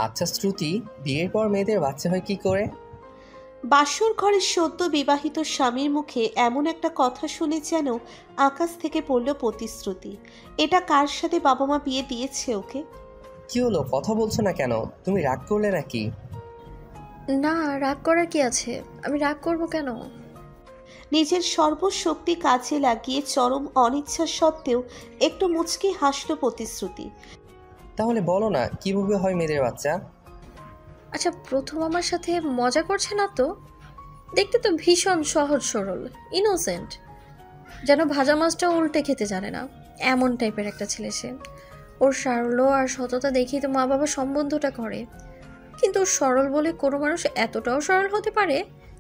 আচ্ছা শ্রুতি, বিয়ের পর মেয়েদের বাচ্চা হয় কি করে? বাসর ঘরের সদ্য বিবাহিত স্বামীর মুখে এমন একটা কথা শুনে যেন আকাশ থেকে পড়ল প্রতিশ্রুতি। এটা কার সাথে বাবা মা বিয়ে দিয়েছে ওকে? কি হলো, কথা বলছো না কেন? তুমি রাগ করলে নাকি? না, রাগ করার কি আছে? আমি রাগ করব কেন? নিজের সর্বশক্তি কাজে লাগিয়ে চরম অনিচ্ছা সত্ত্বেও একটু মুচকি হাসল প্রতিশ্রুতি। তাহলে বলো না, কিভাবে হয় মেয়েদের বাচ্চা? আচ্ছা, প্রথম আমার সাথে মজা করছে না তো? দেখতে তো ভীষণ সহজ সরল, ইনোসেন্ট, যেন ভাজা মাছটা উল্টে খেতে জানে না, এমন টাইপের একটা ছেলে সে। ওর সারল্য আর সততা দেখেই তো মা বাবা সম্বন্ধটা করে। কিন্তু সরল বলে কোনো মানুষ এতটাও সরল হতে পারে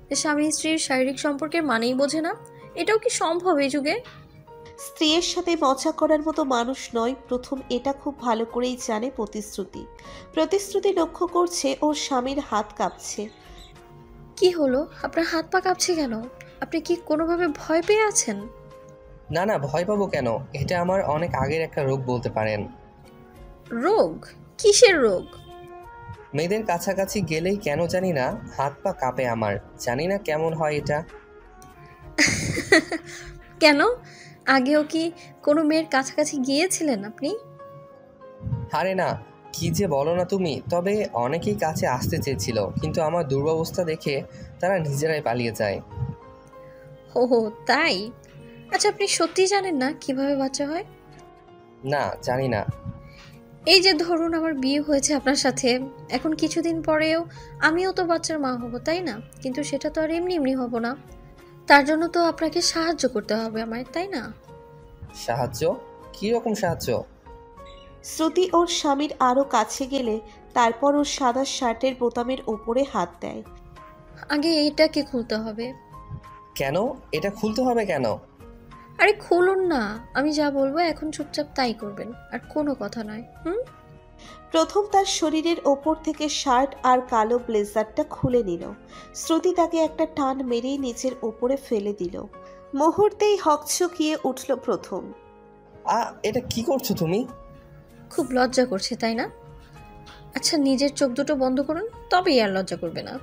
যে স্বামী স্ত্রীর শারীরিক সম্পর্কের মানেই বোঝে না? এটাও কি সম্ভব এই যুগে? স্ত্রীর সাথে মজা করার মতো মানুষ নয় প্রথম, এটা খুব ভালো করেই জানে প্রতিশ্রুতি। প্রতিশ্রুতি লক্ষ্য করছে ওর স্বামীর হাত কাঁপছে। কি হলো, আপনার হাত পা কাঁপছে কেন? আপনি কি কোনোভাবে ভয় পেয়ে আছেন? না না, ভয় পাবো কেন? এটা আমার অনেক আগের একটা রোগ বলতে পারেন। রোগ? কিসের রোগ? মেয়েদের কাছাকাছি গেলেই কেন জানি না হাত পা কাঁপে আমার। জানি না কেমন হয় এটা। কেন, আগেও কি কোনো মেয়ের কাছাকাছি গিয়েছিলেন আপনি? আরে না, কি যে বলো না তুমি। তবে অনেকেই কাছে আসতে চেয়েছিল, কিন্তু আমার দুরবস্থা দেখে তারা নিজেরাই পালিয়ে যায়। ও তাই? আচ্ছা, আপনি সত্যিই জানেন না কিভাবে বাচ্চা হয়? না, জানি না। এই যে ধরুন আমার বিয়ে হয়েছে আপনার সাথে, এখন কিছুদিন পরেও আমিও তো বাচ্চার মা হব, তাই না? কিন্তু সেটা তো আর এমনি এমনি হব না। তার জন্য তো আপনাকে সাহায্য করতে হবে আমায়, তাই না? সাহায্য? কী রকম সাহায্য? শ্রুতি ওর স্বামীর আরো কাছে গেলে তারপর ওর সাদা শার্টের বোতামের ওপরে হাত দেয়। আগে এটাকে খুলতে হবে। কেন? এটা খুলতে হবে কেন? আরে খুলুন না, আমি যা বলবো এখন চুপচাপ তাই করবেন, আর কোনো কথা নয়। প্রথম তার শরীরের ওপর থেকে শার্ট আর কালো ব্লেজারটা খুলে নিল। শ্রুতি তাকে একটা টান মেরেই নিচের ওপরে ফেলে দিল। মুহূর্তেই হকচকিয়ে উঠল প্রথম। এটা কি করছো তুমি? খুব লজ্জা করছে তাই না? আচ্ছা, নিজের চোখ দুটো বন্ধ করুন, তবেই আর লজ্জা করবে না।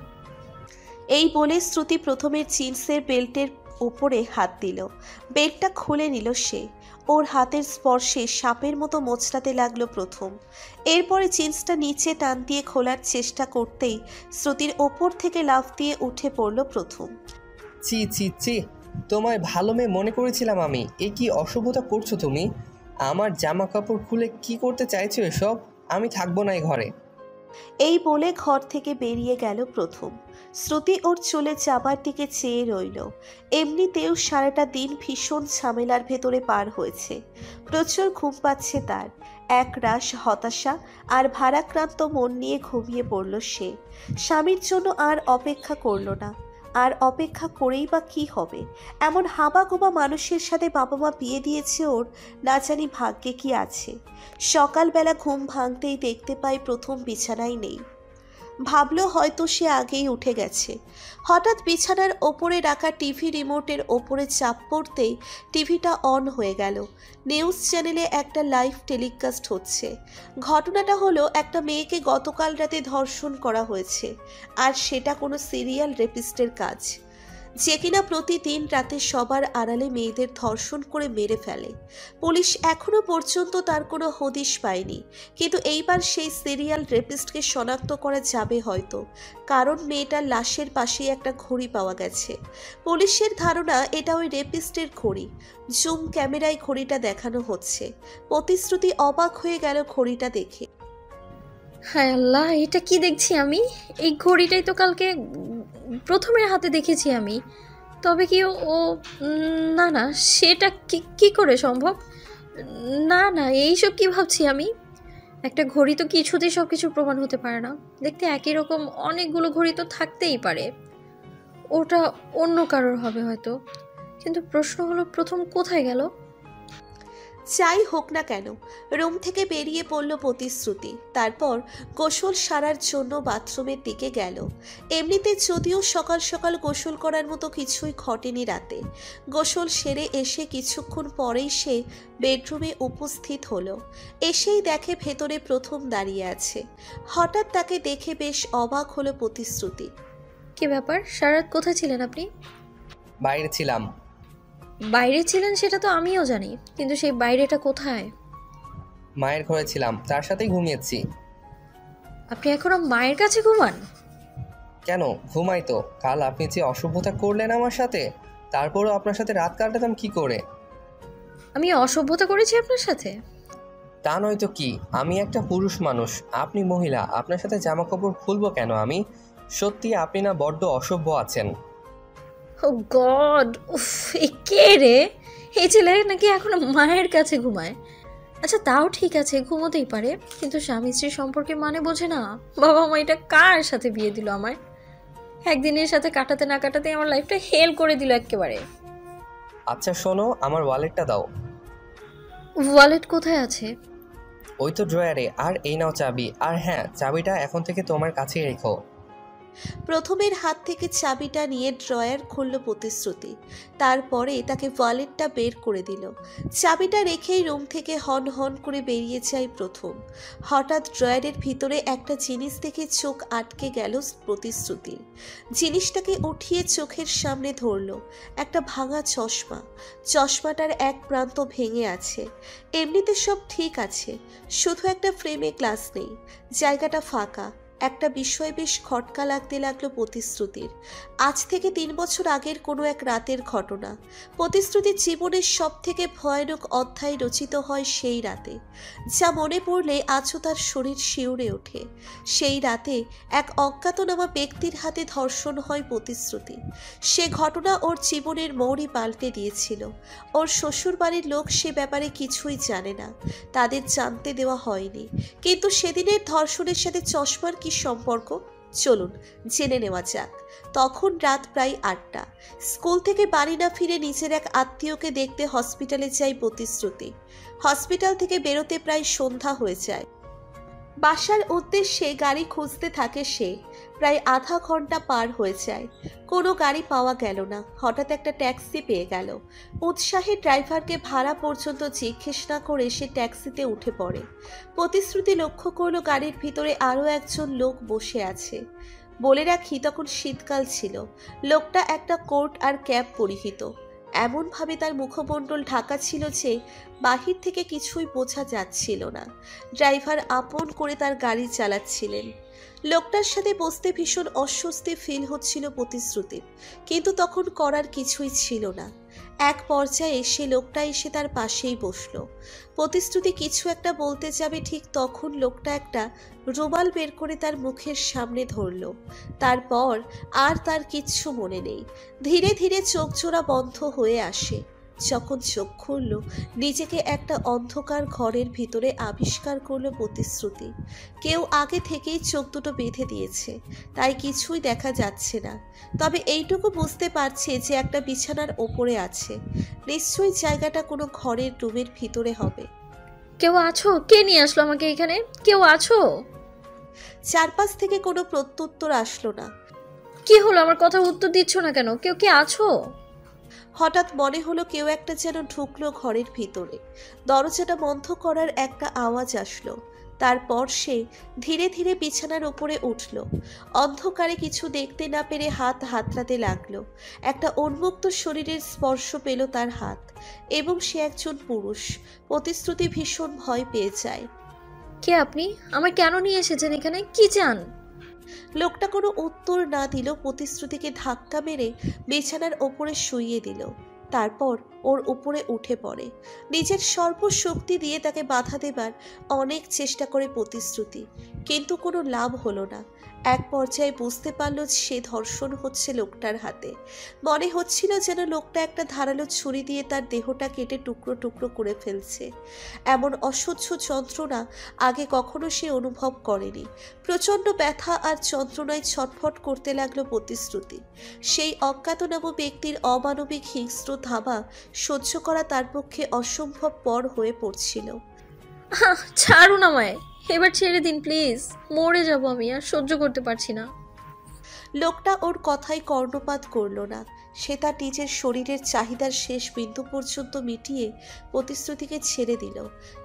এই বলে শ্রুতি প্রথমের জিন্সের বেল্টের উপরে হাত দিল। বেল্টটা খুলে নিল সে। ওর হাতের স্পর্শে সাপের মতো মোচড়াতে লাগলো প্রথম। এরপরে জিন্সটা নিচে টান দিয়ে খোলার চেষ্টা করতেই শ্রুতির ওপর থেকে লাফ দিয়ে উঠে পড়ল প্রথম। চি চি চি, তোমায় ভালো মেয়ে মনে করেছিলাম আমি। এ কি অসভ্যতা করছো তুমি? আমার জামা কাপড় খুলে কি করতে চাইছো এসব? আমি থাকবো না এই ঘরে। এই বলে ঘর থেকে বেরিয়ে গেল প্রথম। শ্রুতি ওর চলে যাবার দিকে চেয়ে রইল। এমনিতেও সারাটা দিন ভীষণ ঝামেলার ভেতরে পার হয়েছে। প্রচুর ঘুম পাচ্ছে তার। এক রাশ হতাশা আর ভারাক্রান্ত মন নিয়ে ঘুমিয়ে পড়ল সে। স্বামীর জন্য আর অপেক্ষা করল না। আর অপেক্ষা করেই বা কি হবে? এমন হাবাগোবা মানুষের সাথে বাবা মা বিয়ে দিয়েছে ওর, না জানি ভাগ্যে কি আছে। সকালবেলা ঘুম ভাঙতেই দেখতে পাই প্রথম বিছানায় নেই। ভাবলো হয়তো সে আগেই উঠে গেছে। হঠাৎ বিছানার ওপরে রাখা টিভি রিমোটের ওপরে চাপ পড়তেই টিভিটা অন হয়ে গেল। নিউজ চ্যানেলে একটা লাইভ টেলিকাস্ট হচ্ছে। ঘটনাটা হলো, একটা মেয়েকে গতকাল রাতে ধর্ষণ করা হয়েছে। আর সেটা কোনো সিরিয়াল রেপিস্টের কাজ, যে কিনা প্রতিদিন রাতে সবার আড়ালে মেয়েদের ধর্ষণ করে মেরে ফেলে। পুলিশ এখনো পর্যন্ত তার কোনো হদিশ পায়নি, কিন্তু এইবার সেই সিরিয়াল রেপিস্টকে শনাক্ত করা যাবে হয়তো, কারণ মেয়েটার লাশের পাশেই একটা ঘড়ি পাওয়া গেছে। পুলিশের ধারণা এটা ওই রেপিস্টের ঘড়ি। জুম ক্যামেরায় ঘড়িটা দেখানো হচ্ছে। প্রতিশ্রুতি অবাক হয়ে গেল ঘড়িটা দেখে। হায় আল্লাহ, এটা কি দেখছি আমি? এই ঘড়িটাই তো কালকে প্রথমের হাতে দেখেছি আমি। তবে কি ও না না, সেটা কি কি করে সম্ভব? না না, এইসব কি ভাবছি আমি? একটা ঘড়ি তো কিছুতেই সব কিছুর প্রমাণ হতে পারে না। দেখতে একই রকম অনেকগুলো ঘড়ি তো থাকতেই পারে। ওটা অন্য কারোর হবে হয়তো, কিন্তু প্রশ্ন হলো প্রথম কোথায় গেল? যাই হোক না কেন, রুম থেকে বেরিয়ে পড়ল প্রতিশ্রুতি। তারপর গোসল সারার জন্য বাথরুমের দিকে গেল। এমনিতে যদিও সকাল সকাল গোসল করার মতো কিছুই ঘটেনি রাতে, গোসল সেরে এসে কিছুক্ষণ পরেই সে বেডরুমে উপস্থিত হলো। এসেই দেখে ভেতরে প্রথম দাঁড়িয়ে আছে। হঠাৎ তাকে দেখে বেশ অবাক হলো প্রতিশ্রুতি। কি ব্যাপার, সারারাত কোথায় ছিলেন আপনি? বাইরে ছিলাম। বাইরে ছিলেন সেটা তো আমিও জানি, কিন্তু সেই বাইরেটা কোথায়? মায়ের ঘরে ছিলাম, তার সাথেই ঘুমিয়েছি। আপনি এখনো মায়ের কাছে ঘুমান? কেন, ঘুমাই তো। কাল আপনি যে অসভ্যতা করলেন আমার সাথে, তারপরও আপনার সাথে রাত কাটাতাম কি করে? আমি অসভ্যতা করেছি আপনার সাথে? তা নয়তো কি, আমি একটা পুরুষ মানুষ, আপনি মহিলা, আপনার সাথে জামা কাপড় খুলবো কেন আমি? সত্যি আপনি না বড্ড অসভ্য আছেন। ও গড, উফ, এ কে রে? এই ছেলে নাকি এখনো মায়ের কাছে ঘুমায়? আচ্ছা তাও ঠিক আছে, ঘুমোতেই পারে, কিন্তু স্বামী স্ত্রীর সম্পর্কে মানে বোঝে না। বাবা মা এটা কার সাথে বিয়ে দিল আমায়? একদিনের সাথে কাটাতে না কাটাতে আমার লাইফটা হেল করে দিল একেবারে। আচ্ছা শোনো, আমার ওয়ালেটটা দাও। ওয়ালেট কোথায় আছে? ওই তো ড্রয়ারে। আর এই নাও চাবি। আর হ্যাঁ, চাবিটা এখন থেকে তোমার কাছেই রেখো। প্রথমের হাত থেকে চাবিটা নিয়ে ড্রয়ার খুলল প্রতিশ্রুতি। তারপরে তাকে ওয়ালেটটা বের করে দিল। চাবিটা রেখেই রুম থেকে হন হন করে বেরিয়ে যায় প্রথম। হঠাৎ ড্রয়ারের ভিতরে একটা জিনিস দেখে চোখ আটকে গেল প্রতিশ্রুতির। জিনিসটাকে উঠিয়ে চোখের সামনে ধরল। একটা ভাঙা চশমা। চশমাটার এক প্রান্ত ভেঙে আছে। এমনিতে সব ঠিক আছে, শুধু একটা ফ্রেমে গ্লাস নেই। জায়গাটা ফাঁকা। একটা বিষয় বেশ খটকা লাগতে লাগলো প্রতিশ্রুতির। আজ থেকে 3 বছর আগের কোনো এক রাতের ঘটনা। প্রতিশ্রুতির জীবনের সব থেকে ভয়ানক অধ্যায় রচিত হয় সেই রাতে, যা মনে পড়লে আজও তার শরীর শিউরে ওঠে। সেই রাতে এক অজ্ঞাতনামা ব্যক্তির হাতে ধর্ষণ হয় প্রতিশ্রুতি। সে ঘটনা ওর জীবনের মোড়ই পাল্টে দিয়েছিল। ওর শ্বশুর বাড়ির লোক সে ব্যাপারে কিছুই জানে না, তাদের জানতে দেওয়া হয়নি। কিন্তু সেদিনের ধর্ষণের সাথে চশমার কি সম্পর্ক, চলুন জেনে নেওয়া যাক। তখন রাত প্রায় 8টা। স্কুল থেকে বাড়ি না ফিরে নিজের এক আত্মীয়কে দেখতে হসপিটালে যায় প্রতিশ্রুতি। হসপিটাল থেকে বেরোতে প্রায় সন্ধ্যা হয়ে যায়। বাসার উদ্দেশ্যে গাড়ি খুঁজতে থাকে সে। প্রায় আধা ঘন্টা পার হয়ে যায়, কোনো গাড়ি পাওয়া গেল না। হঠাৎ একটা ট্যাক্সি পেয়ে গেল। উৎসাহে ড্রাইভারকে ভাড়া পর্যন্ত জিজ্ঞেস না করে সে ট্যাক্সিতে উঠে পড়ে। প্রতিশ্রুতি লক্ষ্য করলো গাড়ির ভিতরে আরও একজন লোক বসে আছে। বলে রাখি, তখন শীতকাল ছিল। লোকটা একটা কোট আর ক্যাপ পরিহিত। এমনভাবে তার মুখমণ্ডল ঢাকা ছিল যে বাহির থেকে কিছুই বোঝা যাচ্ছিল না। ড্রাইভার আপন করে তার গাড়ি চালাচ্ছিলেন। লোকটার সাথে বসতে ভীষণ অস্বস্তি ফিল হচ্ছিল প্রতিশ্রুতির, কিন্তু তখন করার কিছুই ছিল না। এক পর্যায়ে সে লোকটা এসে তার পাশেই বসলো। প্রতিশ্রুতি কিছু একটা বলতে যাবে, ঠিক তখন লোকটা একটা রুমাল বের করে তার মুখের সামনে ধরল। তারপর আর তার কিচ্ছু মনে নেই। ধীরে ধীরে চোখ জোড়া বন্ধ হয়ে আসে। যখন চোখ খুলল, নিজেকে একটা অন্ধকার ঘরের ভিতরে আবিষ্কার করলো প্রতিশ্রুতি। কেউ আগে থেকেই চোখ দুটো বেঁধে দিয়েছে, তাই কিছুই দেখা যাচ্ছে না। তবে এইটুকু বুঝতে পারছে যে একটা বিছানার ওপরে আছে। নিশ্চয়ই জায়গাটা কোনো ঘরের রুমের ভিতরে হবে। কেউ আছো? কে নিয়ে আসলো আমাকে এখানে? কেউ আছো? চারপাশ থেকে কোনো প্রত্যুত্তর আসলো না। কি হলো, আমার কথা উত্তর দিচ্ছ না কেন? কেউ কি আছো? হঠাৎ মনে হলো কেউ একটা যেন ঢুকলো ঘরের ভিতরে। দরজাটা বন্ধ করার একটা আওয়াজ আসলো। তারপর সে ধীরে ধীরে বিছানার উপরে উঠল। অন্ধকারে কিছু দেখতে না পেরে হাত হাতড়াতে লাগলো। একটা উন্মুক্ত শরীরের স্পর্শ পেল তার হাত, এবং সে একজন পুরুষ। প্রতিশ্রুতি ভীষণ ভয় পেয়ে যায়। কে আপনি? আমায় কেন নিয়ে এসেছেন এখানে? কি চান? লোকটা কোনো উত্তর না দিল। প্রতিশ্রুতিকে ধাক্কা মেরে বিছানার ওপরে শুইয়ে দিল। তারপর ওর উপরে উঠে পড়ে। নিজের সর্বশক্তি দিয়ে তাকে বাধা দেবার অনেক চেষ্টা করে প্রতিশ্রুতি, কিন্তু কোনো লাভ হলো না। এক পর্যায়ে বুঝতে পারল সে ধর্ষণ হচ্ছে লোকটার হাতে। মনে হচ্ছিল যেন লোকটা একটা ধারালো ছুরি দিয়ে তার দেহটা কেটে টুকরো টুকরো করে ফেলছে। এমন অসহ্য যন্ত্রণা আগে কখনো সে অনুভব করেনি। প্রচণ্ড ব্যথা আর যন্ত্রণায় ছটফট করতে লাগলো প্রতিশ্রুতি। সেই অজ্ঞাতনামা ব্যক্তির অমানবিক হিংস্র ধাবা সহ্য করা তার পক্ষে অসম্ভব পর হয়ে পড়ছিল। ছাড়ুন আমায়, এবার ছেড়ে দিন প্লিজ, মরে যাব আমি, আর সহ্য করতে পারছি না। লোকটা ওর কথায় কর্ণপাত করল না। সে তার নিজের শরীরের চাহিদার শেষ বিন্দু পর্যন্ত মিটিয়ে প্রতিশ্রুতিকে ছেড়ে দিল।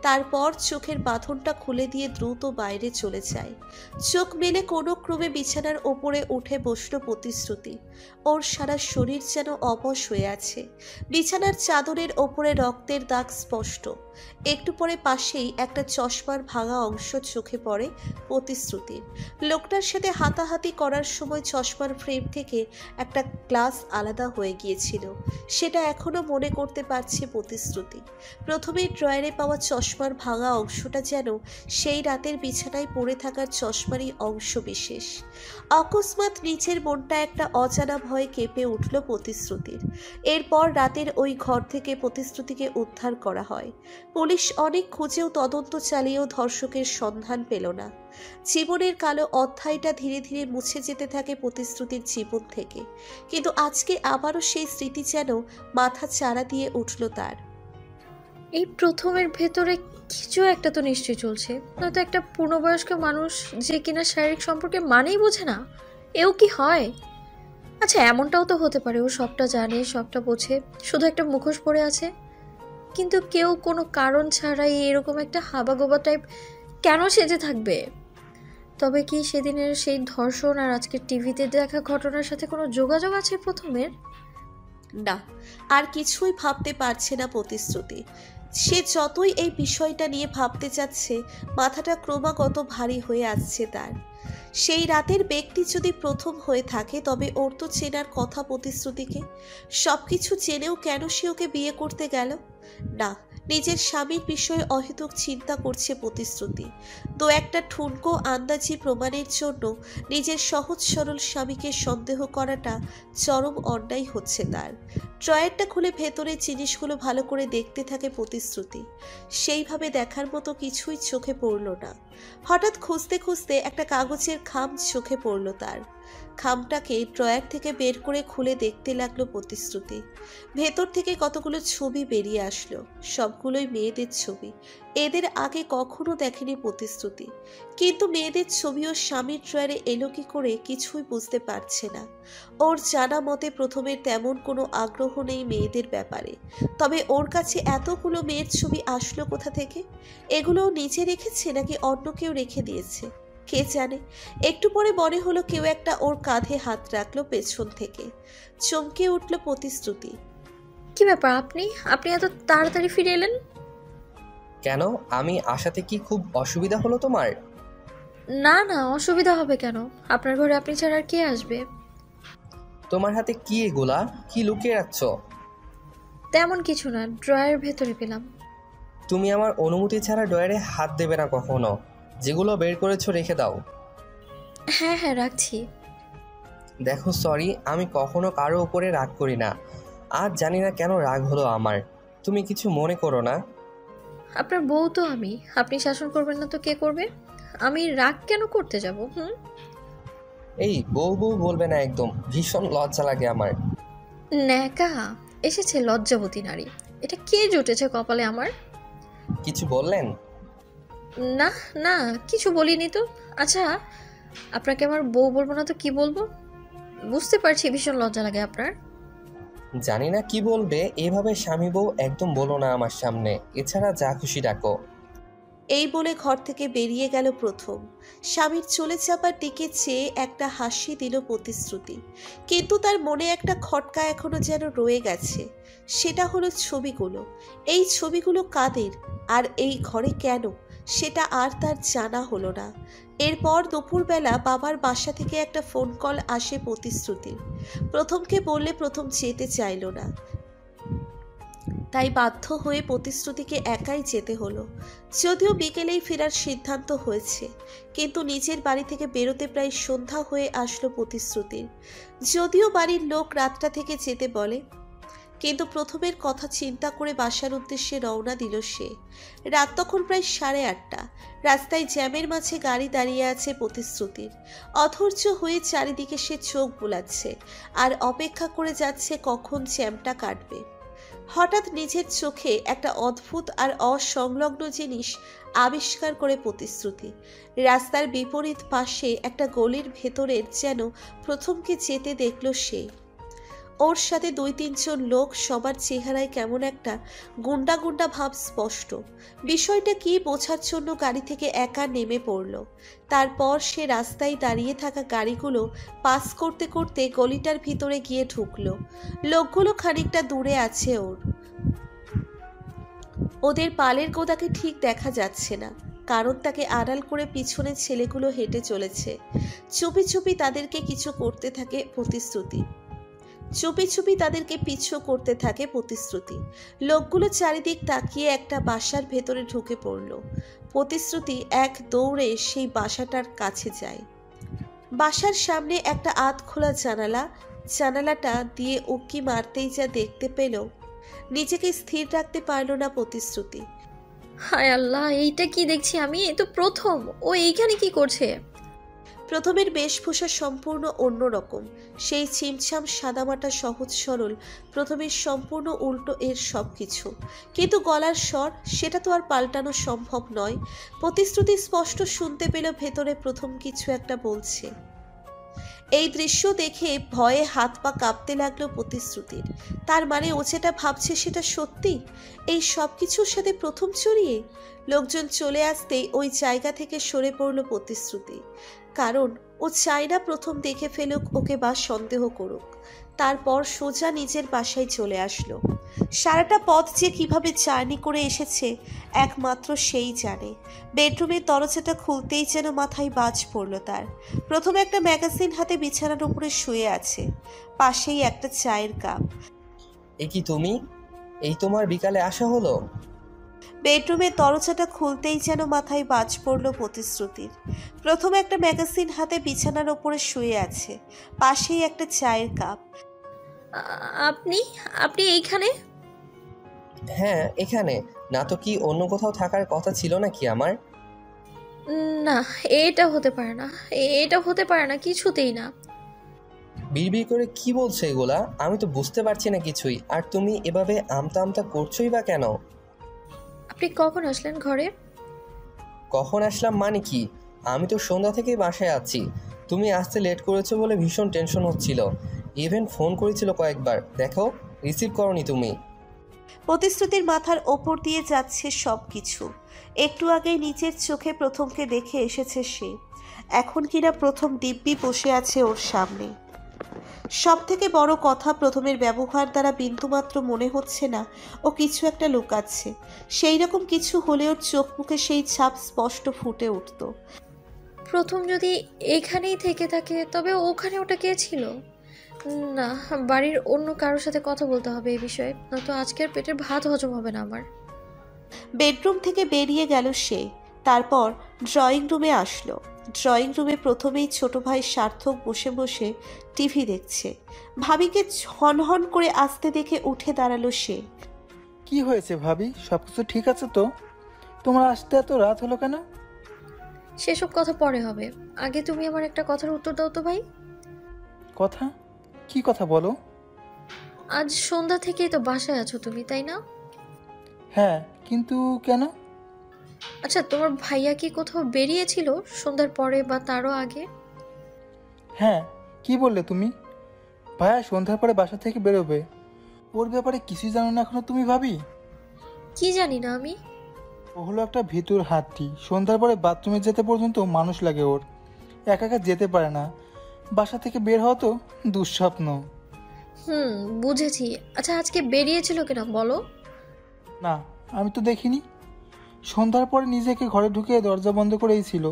তারপর চোখের বাঁধনটা খুলে দিয়ে দ্রুত বাইরে চলে যায়। চোখ মেলে কোনো ক্রমে বিছানার ওপরে উঠে বসল প্রতিশ্রুতি। ওর সারা শরীর যেন অবশ হয়ে আছে। বিছানার চাদরের ওপরে রক্তের দাগ স্পষ্ট। একটু পরে পাশেই একটা চশমার ভাঙা অংশ চোখে পড়ে প্রতিশ্রুতির। লোকটার সাথে হাতাহাতি করার সময় চশমার ফ্রেম থেকে একটা গ্লাস আলাদা হয়ে গিয়েছিল। সেটা এখনো মনে করতে পারছে প্রতিশ্রুতি। প্রথমে ড্রয়ারে পাওয়া চশমার ভাঙা অংশটা যেন সেই রাতের বিছানায় পড়ে থাকার চশমারই অংশ বিশেষ। অকস্মাৎ নিচের মনটা একটা অজানা ভয়ে কেঁপে উঠল প্রতিশ্রুতির। এরপর রাতের ওই ঘর থেকে প্রতিশ্রুতিকে উদ্ধার করা হয়। পুলিশ অনেক খুঁজেও তদন্ত চালিয়েও ধর্ষকের সন্ধান পেল না। জীবনের কালো অধ্যায়টা ধীরে ধীরে মুছে যেতে থাকে প্রতিশ্রুতির জীবন থেকে। কিন্তু আজকে আবারও সেই স্মৃতি যেন মাথা চাড়া দিয়ে উঠল তার। এই প্রথমের ভেতরে কিছু একটা তো নিশ্চয়ই চলছে, নয়তো একটা পূর্ণবয়স্ক মানুষ যে কিনা শারীরিক সম্পর্কে মানেই বোঝে না, এও কি হয়? আচ্ছা, এমনটাও তো হতে পারে ও সবটা জানে, সবটা বোঝে, শুধু একটা মুখোশ পরে আছে। কিন্তু কেউ কোনো কারণ ছাড়াই এরকম একটা হাবাগোবা টাইপ কেন সেজে থাকবে? তবে কি সেদিনের সেই ধর্ষণ আর আজকের টিভিতে দেখা ঘটনার সাথে কোনো যোগাযোগ আছে প্রথমের? না, আর কিছুই ভাবতে পারছে না প্রতিশ্রুতি। সে যতই এই বিষয়টা নিয়ে ভাবতে যাচ্ছে, মাথাটা ক্রমাগত ভারী হয়ে আসছে তার। সেই রাতের ব্যক্তি যদি প্রথম হয়ে থাকে, তবে ওর তো চেনার কথা প্রতিশ্রুতিকে। সবকিছু জেনেও কেন সে ওকে বিয়ে করতে গেল? না, নিজের স্বামীর বিষয়ে অহেতুক চিন্তা করছে প্রতিশ্রুতি। তো একটা ঠুনকো আন্দাজি প্রমাণের জন্য নিজের সহজ সরল স্বামীকে সন্দেহ করাটা চরম অন্যায় হচ্ছে তার। ড্রয়ারটা খুলে ভেতরের জিনিসগুলো ভালো করে দেখতে থাকে প্রতিশ্রুতি। সেইভাবে দেখার মতো কিছুই চোখে পড়ল না। হঠাৎ খুঁজতে খুঁজতে একটা কাগজের খাম চোখে পড়ল তার। খামটাকে ড্রয়ার থেকে বের করে খুলে দেখতে লাগলো প্রতিশ্রুতি। ভেতর থেকে কতগুলো ছবি বেরিয়ে আসলো। সবগুলোই মেয়েদের ছবি। এদের আগে কখনো দেখেনি প্রতিশ্রুতি। কিন্তু মেয়েদের ছবি ও স্বামীর ড্রয়ারে এলো কি করে কিছুই বুঝতে পারছে না। ওর জানা মতে প্রথমে তেমন কোনো আগ্রহ নেই মেয়েদের ব্যাপারে। তবে ওর কাছে এতগুলো মেয়ের ছবি আসলো কোথা থেকে? এগুলো নিজে রেখেছে নাকি অন্য কেউ রেখে দিয়েছে, কে জানে। একটু পরে মনে হলো কেউ একটা ওর কাঁধে হাত রাখলো পেছন থেকে। চমকে উঠল প্রতিশ্রুতি। কি ব্যাপার, আপনি এত তাড়াতাড়ি ফিরে এলেন? কেন, আমি আসাতে কি খুব অসুবিধা হলো তোমার? না না, অসুবিধা হবে কেন? আপনার ঘরে আপনি ছাড়া আর কে আসবে? তোমার হাতে কি এগুলা? কি লুকিয়ে রাখছ? তেমন কিছু না, ড্রয়ার ভেতরে পেলাম। তুমি আমার অনুমতি ছাড়া ড্রয়ারে হাত দেবে না কখনো। যেগুলো বের করেছো রেখে দাও। হ্যাঁ হ্যাঁ, রাখছি। দেখো, সরি, আমি কখনো কারো উপরে রাগ করি না। আজ জানি না কেন রাগ হলো আমার। তুমি কিছু মনে করো না। আপনার বউ তো আমি, আপনি শাসন করবেন না তো কে করবে? আমি রাগ কেন করতে যাব? এই বউ বউ বলবে না একদম, ভীষণ লজ্জা লাগে আমার। ন্যাকা এসেছে লজ্জাবতী নারী, এটা কে জুটেছে কপালে আমার? কিছু বললেন? না না, কিছু বলিনি তো। আচ্ছা, আপনাকে আমার বউ বলবো না তো কি বলবো? বুঝতে পারছি ভীষণ লজ্জা লাগে আপনার। জানি না কি বলবে। এভাবে স্বামী বউ একদম বলো না আমার সামনে। এছাড়া যা খুশি ডাকো। এই বলে ঘর থেকে বেরিয়ে গেল প্রথম। স্বামীর চলে যাবার দিকে চেয়ে একটা হাসি দিল প্রতিশ্রুতি। কিন্তু তার মনে একটা খটকা এখনো যেন রয়ে গেছে। সেটা হলো ছবিগুলো। এই ছবিগুলো কাদের আর এই ঘরে কেন, সেটা আর তার জানা হলো না। এরপর দুপুরবেলা বাবার বাসা থেকে একটা ফোন কল আসে প্রতিশ্রুতির। প্রথমকে বললে প্রথম যেতে চাইল না। তাই বাধ্য হয়ে প্রতিশ্রুতিকে একাই যেতে হলো। যদিও বিকেলেই ফেরার সিদ্ধান্ত হয়েছে, কিন্তু নিজের বাড়ি থেকে বেরোতে প্রায় সন্ধ্যা হয়ে আসলো প্রতিশ্রুতির। যদিও বাড়ির লোক রাতটা থেকে যেতে বলে, কিন্তু প্রথমের কথা চিন্তা করে বাসার উদ্দেশ্যে রওনা দিল সে। রাত তখন প্রায় 8:30। রাস্তায় জ্যামের মাঝে গাড়ি দাঁড়িয়ে আছে প্রতিশ্রুতির। অধৈর্য হয়ে চারিদিকে সে চোখ বুলাচ্ছে আর অপেক্ষা করে যাচ্ছে কখন জ্যামটা কাটবে। হঠাৎ নিজের চোখে একটা অদ্ভুত আর অসংলগ্ন জিনিস আবিষ্কার করে প্রতিশ্রুতি। রাস্তার বিপরীত পাশে একটা গলির ভেতরের যেন প্রথমকে যেতে দেখল সে। ওর সাথে 2-3 জন লোক, সবার চেহারায় কেমন একটা গুন্ডা গুন্ডা ভাব স্পষ্ট। বিষয়টা কি বোঝার জন্য গাড়ি থেকে একা নেমে পড়ল। তারপর সে রাস্তায় দাঁড়িয়ে থাকা গাড়িগুলো পাস করতে করতে গলিটার ভিতরে গিয়ে ঢুকলো। লোকগুলো খানিকটা দূরে আছে ওদের পালের গোদাকে ঠিক দেখা যাচ্ছে না, কারণ তাকে আড়াল করে পিছনে ছেলেগুলো হেঁটে চলেছে। চুপি চুপি তাদেরকে কিছু করতে থাকে প্রতিশ্রুতি। চুপি চুপি তাদেরকে পিছু করতে থাকে প্রতিশ্রুতি। লোকগুলো চারিদিক তাকিয়ে একটা বাসার ভেতরে ঢুকে পড়ল। প্রতিশ্রুতি এক দৌড়ে সেই বাসাটার কাছে যায়। বাসার সামনে একটা আধ খোলা জানালাটা দিয়ে উকি মারতেই যা দেখতে পেল, নিজেকে স্থির রাখতে পারল না প্রতিশ্রুতি। হায় আল্লাহ, এইটা কি দেখছি আমি? এ তো প্রথম। ও এইখানে কি করছে? প্রথমের বেশভূষা সম্পূর্ণ অন্যরকম। সেই ছিমছাম সাদামাটা সহজ সরল প্রথমের সম্পূর্ণ উল্টো এর সব কিছু। কিন্তু গলার স্বর, সেটা তো আর পাল্টানো সম্ভব নয়। প্রতিশ্রুতি স্পষ্ট শুনতে পেল ভেতরে প্রথম কিছু একটা বলছে। এই দৃশ্য দেখে ভয়ে হাত পা কাঁপতে লাগলো প্রতিশ্রুতির। তার মানে ও যেটা ভাবছে সেটা সত্যি? এই সব কিছুর সাথে প্রথম জড়িয়ে? লোকজন চলে আসতেই ওই জায়গা থেকে সরে পড়ল প্রতিশ্রুতি, কারণ ও চায় না প্রথম দেখে ফেলুক ওকে বা সন্দেহ করুক। তারপর সোজা নিজের বাসায় চলে আসলো। সারাটা পথ যে কিভাবে জার্নি করে এসেছে একমাত্র সেই জানে। বেডরুমের দরজাটা খুলতেই যেন মাথায় বাজ পড়ল তার। প্রথমে একটা ম্যাগাজিন হাতে বিছানার উপরে শুয়ে আছে, পাশেই একটা চায়ের কাপ। এ কি তুমি? এই তোমার বিকালে আসা হলো? বেডরুমের দরজাটা খুলতেই যেন মাথায় বাজ পড়ল প্রতিশ্রুতির। প্রথমে একটা ম্যাগাজিন হাতে বিছানার ওপরে শুয়ে আছে, পাশেই একটা চায়ের কাপ। আপনি আপনি এইখানে? হ্যাঁ, এখানে। না তো কি অন্য কোথাও থাকার কথা ছিল নাকি আমার? না, এটা হতে পারে না। এটা হতে পারে না, কিছুতেই না। বিড়বিড় করে কি বলছো এগুলা? আমি তো বুঝতে পারছি না কিছুই। আর তুমি এভাবে আমতা আমতা করছোই বা কেন? আপনি কখন আসলেন ঘরে? কখন আসলাম মানে কি? আমি তো সন্ধ্যা থেকেই বাসায় আছি। তুমি আসতে লেট করেছো বলে ভীষণ টেনশন হচ্ছিল। ইভেন ফোন করেছিল কয়েকবার, দেখো রিসিভ করনি তুমি। প্রতিশ্রুতির মাথার ওপর দিয়ে যাচ্ছে সব কিছু। একটু আগেই নিজের চোখে প্রথমকে দেখে এসেছে সে, এখন কিনা প্রথম দিব্যি বসে আছে ওর সামনে। সব থেকে বড় কথা, প্রথমের ব্যবহার দ্বারা বিন্দুমাত্র মনে হচ্ছে না ও কিছু একটা লুকাচ্ছে। সেই রকম কিছু হলে ওর চোখ মুখে সেই ছাপ স্পষ্ট ফুটে উঠত। প্রথম যদি এখানেই থেকে থাকে তবে ওখানে ওটা কে ছিল? না, বাড়ির অন্য কারোর সাথে কথা বলতে হবে এই বিষয়ে, নয়তো আজকের পেটের ভাত হজম হবে না আমার। বেডরুম থেকে বেরিয়ে গেল সে। তারপর ড্রয়িং রুমে আসলো। ড্রয়িং রুমে প্রথমেই ছোট ভাই সার্থক বসে বসে টিভি দেখছে। ভাবিকে হনহন করে আসতে দেখে উঠে দাঁড়ালো সে। কি হয়েছে ভাবি? সব কিছু ঠিক আছে তো? তোমার আসতে এত রাত হলো কেন? সেসব কথা পরে হবে, আগে তুমি আমার একটা কথার উত্তর দাও তো ভাই। কথা? কি কথা বলো? আজ সন্ধ্যা থেকেই তো বাসায় আছো তুমি, তাই না? হ্যাঁ, কিন্তু কেন? আচ্ছা, তোমার ভাইয়া কি কোথাও বেরিয়েছিল সন্ধ্যার পরে বা তারও আগে? হ্যাঁ, কি বললে তুমি? ভাইয়া সন্ধ্যার পরে বাসা থেকে বেরোবে, ওর ব্যাপারে কিছুই জানো না এখনো তুমি ভাবি? কি জানি না আমি। ও হলো একটা ভিতুর হাতটি। সন্ধ্যার পরে বাথরুমে যেতে পর্যন্ত মানুষ লাগে ওর, একা একা যেতে পারে না। বাসা থেকে বের হওয়া তো দুঃস্বপ্ন। বুঝেছি। আচ্ছা, আজকে বেরিয়েছিল কিনা বলো। না, আমি তো দেখিনি। সন্ধ্যার পরে নিজেকে ঘরে ঢুকে দরজা বন্ধ করেই ছিল।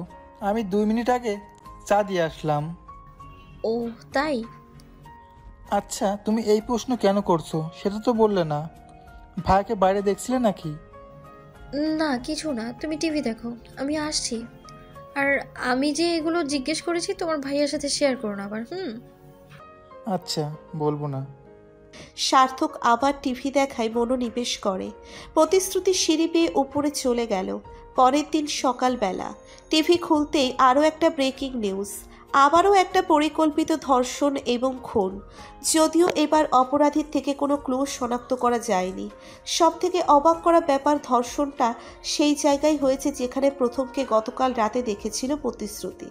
আমি 2 মিনিট আগে চা দিয়ে আসলাম। ও তাই? আচ্ছা, তুমি এই প্রশ্ন কেন করছো সেটা তো বললে না। ভাইকে বাইরে দেখছিলে নাকি? না, কিছু না, তুমি টিভি দেখো, আমি আসছি। আর আমি যে এগুলো জিজ্ঞেস করেছি তোমার ভাইয়ার সাথে শেয়ার করো না আবার। আচ্ছা, বলবো না। সার্থক আবার টিভি দেখায় মনোনিবেশ করে। প্রতিশ্রুতি সিঁড়ি বেয়ে উপরে চলে গেল। পরের দিন সকালবেলা টিভি খুলতেই আরও একটা ব্রেকিং নিউজ। আবারও একটা পরিকল্পিত ধর্ষণ এবং খুন, যদিও এবার অপরাধীর থেকে কোনো ক্লু শনাক্ত করা যায়নি। সবথেকে অবাক করা ব্যাপার, ধর্ষণটা সেই জায়গায় হয়েছে যেখানে প্রথমকে গতকাল রাতে দেখেছিল প্রতিশ্রুতি।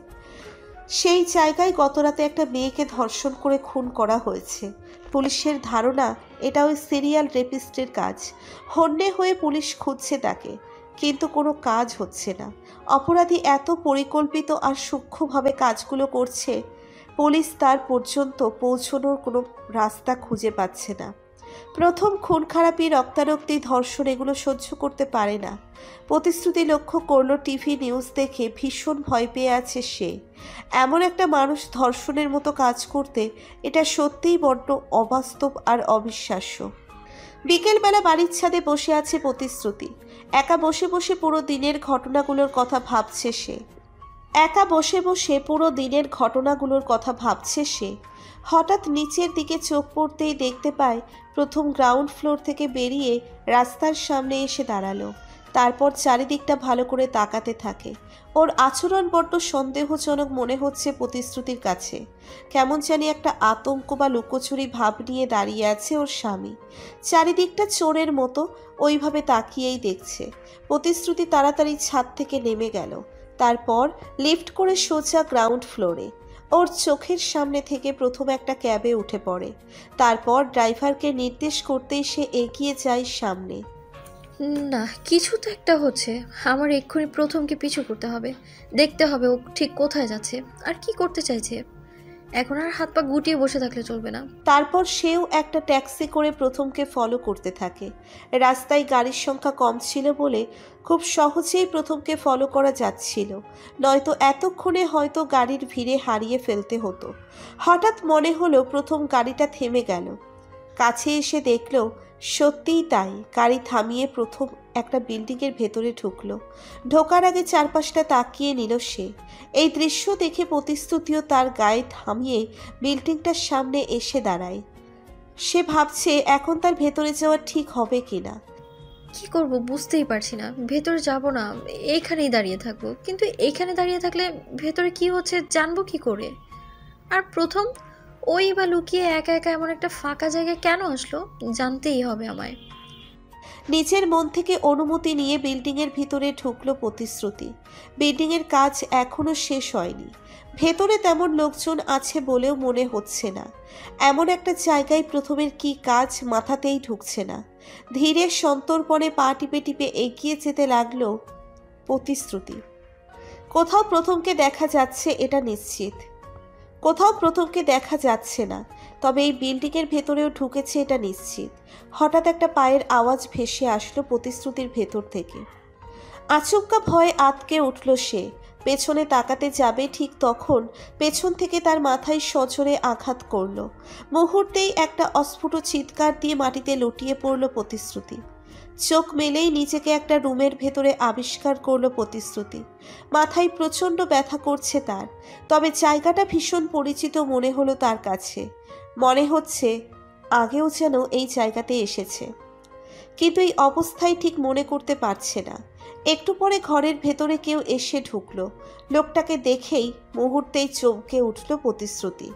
সেই জায়গায় গতরাতে একটা মেয়েকে ধর্ষণ করে খুন করা হয়েছে। পুলিশের ধারণা এটা ওই সিরিয়াল রেপিস্টের কাজ। হন্যে হয়ে পুলিশ খুঁজছে তাকে, কিন্তু কোনো কাজ হচ্ছে না। অপরাধী এত পরিকল্পিত আর সূক্ষ্মভাবে কাজগুলো করছে, পুলিশ তার পর্যন্ত পৌঁছানোর কোনো রাস্তা খুঁজে পাচ্ছে না। প্রথম খুন খারাপি, রক্তারক্তি, ধর্ষণ এগুলো সহ্য করতে পারে না। প্রতিশ্রুতি লক্ষ্য করলো টিভি নিউজ দেখে ভীষণ ভয় পেয়ে আছে সে। এমন একটা মানুষ ধর্ষণের মতো কাজ করতে, এটা সত্যিই বড্ড অবাস্তব আর অবিশ্বাস্য। বিকেলবেলা বাড়ির ছাদে বসে আছে প্রতিশ্রুতি। একা বসে বসে পুরো দিনের ঘটনাগুলোর কথা ভাবছে সে। হঠাৎ নিচের দিকে চোখ পড়তেই দেখতে পায় প্রথম গ্রাউন্ড ফ্লোর থেকে বেরিয়ে রাস্তার সামনে এসে দাঁড়ালো। তারপর চারিদিকটা ভালো করে তাকাতে থাকে। ওর আচরণ বড্ড সন্দেহজনক মনে হচ্ছে প্রতিশ্রুতির কাছে। কেমন জানি একটা আতঙ্ক বা লুকোচুরি ভাব নিয়ে দাঁড়িয়ে আছে ওর স্বামী। চারিদিকটা চোরের মতো ওইভাবে তাকিয়েই দেখছে। প্রতিশ্রুতি তাড়াতাড়ি ছাদ থেকে নেমে গেল। তারপর লিফট করে সোজা গ্রাউন্ড ফ্লোরে। ওর চোখের সামনে থেকে প্রথম একটা ক্যাবে উঠে পড়ে। তারপর ড্রাইভারকে নির্দেশ করতেই সে এগিয়ে যায় সামনে। না, কিছু তো একটা হচ্ছে। আমার এক্ষুনি প্রথমকে পিছু করতে হবে, দেখতে হবে ও ঠিক কোথায় যাচ্ছে আর কি করতে চাইছে। এখন আর হাত পা গুটিয়ে বসে থাকলে চলবে না। তারপর সেও একটা ট্যাক্সি করে প্রথমকে ফলো করতে থাকে। রাস্তায় গাড়ির সংখ্যা কম ছিল বলে খুব সহজেই প্রথমকে ফলো করা যাচ্ছিল, নয়তো এতক্ষণে হয়তো গাড়ির ভিড়ে হারিয়ে ফেলতে হতো। হঠাৎ মনে হলো প্রথম গাড়িটা থেমে গেল। কাছে এসে দেখলো সত্যিই তাই। গাড়ি থামিয়ে প্রথম একটা বিল্ডিংয়ের ভেতরে ঢুকলো। ঢোকার আগে চারপাশটা তাকিয়ে নিল সে। এই দৃশ্য দেখে প্রতিশ্রুতিও তার গায়ে থামিয়ে বিল্ডিংটার সামনে এসে দাঁড়ায়। সে ভাবছে এখন তার ভেতরে যাওয়া ঠিক হবে কিনা। কি করব বুঝতেই পারছি না। ভেতরে যাব না, এইখানেই দাঁড়িয়ে থাকবো। কিন্তু এইখানে দাঁড়িয়ে থাকলে ভেতরে কি হচ্ছে জানবো কি করে? আর প্রথম ওই বা লুকিয়ে একা একা এমন একটা ফাঁকা জায়গায় কেন আসলো, জানতেই হবে আমায়। নিজের মন থেকে অনুমতি নিয়ে বিল্ডিংয়ের ভিতরে ঢুকলো প্রতিশ্রুতি। বিল্ডিংয়ের কাজ এখনো শেষ হয়নি। ভেতরে তেমন লোকজন আছে বলেও মনে হচ্ছে না। এমন একটা জায়গায় প্রথমের কি কাজ মাথাতেই ঢুকছে না। ধীরে সন্তর্পণে পা টিপে টিপে এগিয়ে যেতে লাগলো প্রতিশ্রুতি। কোথাও প্রথমকে দেখা যাচ্ছে এটা নিশ্চিত। কোথাও প্রথমকে দেখা যাচ্ছে না, তবে এই বিল্ডিংয়ের ভেতরেও ঢুকেছে এটা নিশ্চিত। হঠাৎ একটা পায়ের আওয়াজ ভেসে আসলো প্রতিশ্রুতির ভেতর থেকে। আচমকা ভয়ে আঁতকে উঠল সে। পেছনে তাকাতে যাবে ঠিক তখন পেছন থেকে তার মাথায় সজোরে আঘাত করল। মুহূর্তেই একটা অস্ফুট চিৎকার দিয়ে মাটিতে লুটিয়ে পড়ল প্রতিশ্রুতি। চোখ মেলেই নিজেকে একটা রুমের ভেতরে আবিষ্কার করলো প্রতিশ্রুতি। মাথায় প্রচণ্ড ব্যথা করছে তার, তবে জায়গাটা ভীষণ পরিচিত মনে হলো তার কাছে। মনে হচ্ছে আগেও যেন এই জায়গাতে এসেছে, কিন্তু এই অবস্থায় ঠিক মনে করতে পারছে না। একটু পরে ঘরের ভেতরে কেউ এসে ঢুকলো। লোকটাকে দেখেই মুহূর্তেই চমকে উঠল প্রতিশ্রুতি।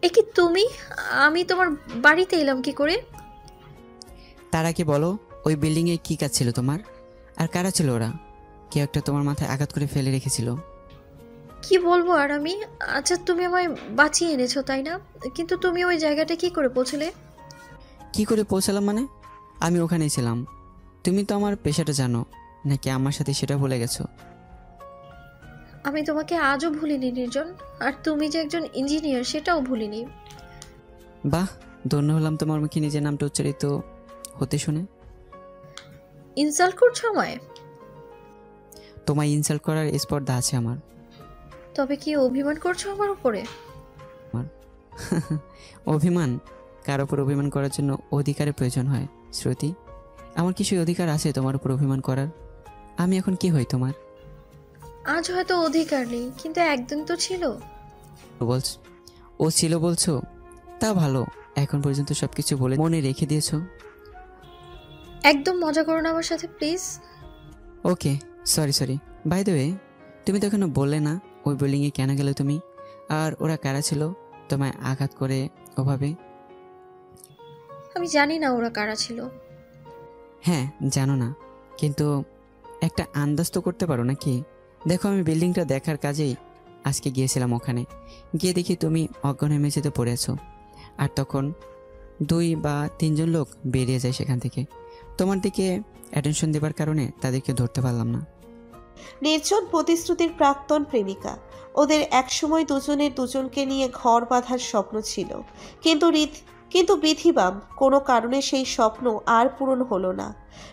এ কি তুমি? আমি তোমার বাড়িতে এলাম কি করে? তারা কি বলো, ওই বিল্ডিংয়ে কী কাজ ছিল তোমার? আর কারা ছিল ওরা? কেউ একটা তোমার মাথায় আঘাত করে ফেলে রেখেছিল। কি বলবো আর আমি? আচ্ছা, তুমি আমায় বাঁচিয়ে এনেছো তাই না, কিন্তু তুমি ওই জায়গাটা কি করে পৌঁছলে? কি করে পৌঁছালাম মানে? আমি ওখানেই ছিলাম। তুমি তো আমার পেশাটা জানো নাকি আমার সাথে সেটা ভুলে গেছো? আমি তোমাকে আজও ভুলিনি নির্জন, আর তুমি যে একজন ইঞ্জিনিয়ার সেটাও ভুলিনি। বাহ, ধন্য হলাম তোমার মুখে নিজের নামটা উচ্চারিত হতে শুনে। ইনসাল্ট করছো আমায়? তোমায় ইনসাল্ট করার স্পর্ধা আছে আমার। তবে কি অভিমান করছো আমার উপরে? অভিমান? কার উপর অভিমান করার জন্য অধিকারের প্রয়োজন হয় শ্রুতি? আমার কিছু অধিকার আছে তোমার উপর অভিমান করার। আমি এখন কি হই তোমার? আজ হয়তো অধিকার নেই, কিন্তু একদিন তো ছিল। বলছো ও ছিল বলছো? তা ভালো, এখন পর্যন্ত সবকিছু বলে মনে রেখে দিয়েছো। একদম মজা করো না আমার সাথে please. Okay, sorry. By the way, তুমি তো এখনো বললে না ওই বিল্ডিংয়ে কেন গেলে তুমি? আর ওরা কারা ছিল তোমায় আঘাত করে ওভাবে? আমি জানি না ওরা কারা ছিল। হ্যাঁ জানো না, কিন্তু একটা আন্দাজ তো করতে পারো নাকি? দেখো, আমি বিল্ডিংটা দেখার কাজেই আজকে গিয়েছিলাম ওখানে। গিয়ে দেখি তুমি অজ্ঞান হয়ে মেঝেতে পড়ে আছো। আর তখন 2 বা 3 জন লোক বেরিয়ে যায় সেখান থেকে। তোমার দিকে অ্যাটেনশন দেবার কারণে তাদেরকে ধরতে পারলাম না। নির্জন প্রতিশ্রুতির প্রাক্তন প্রেমিকা। ওদের একসময় দুজনের দুজনকে নিয়ে ঘর বাঁধার স্বপ্ন ছিল, কিন্তু বিধিবাম কোনো কারণে সেই স্বপ্ন আর পূরণ হলো না।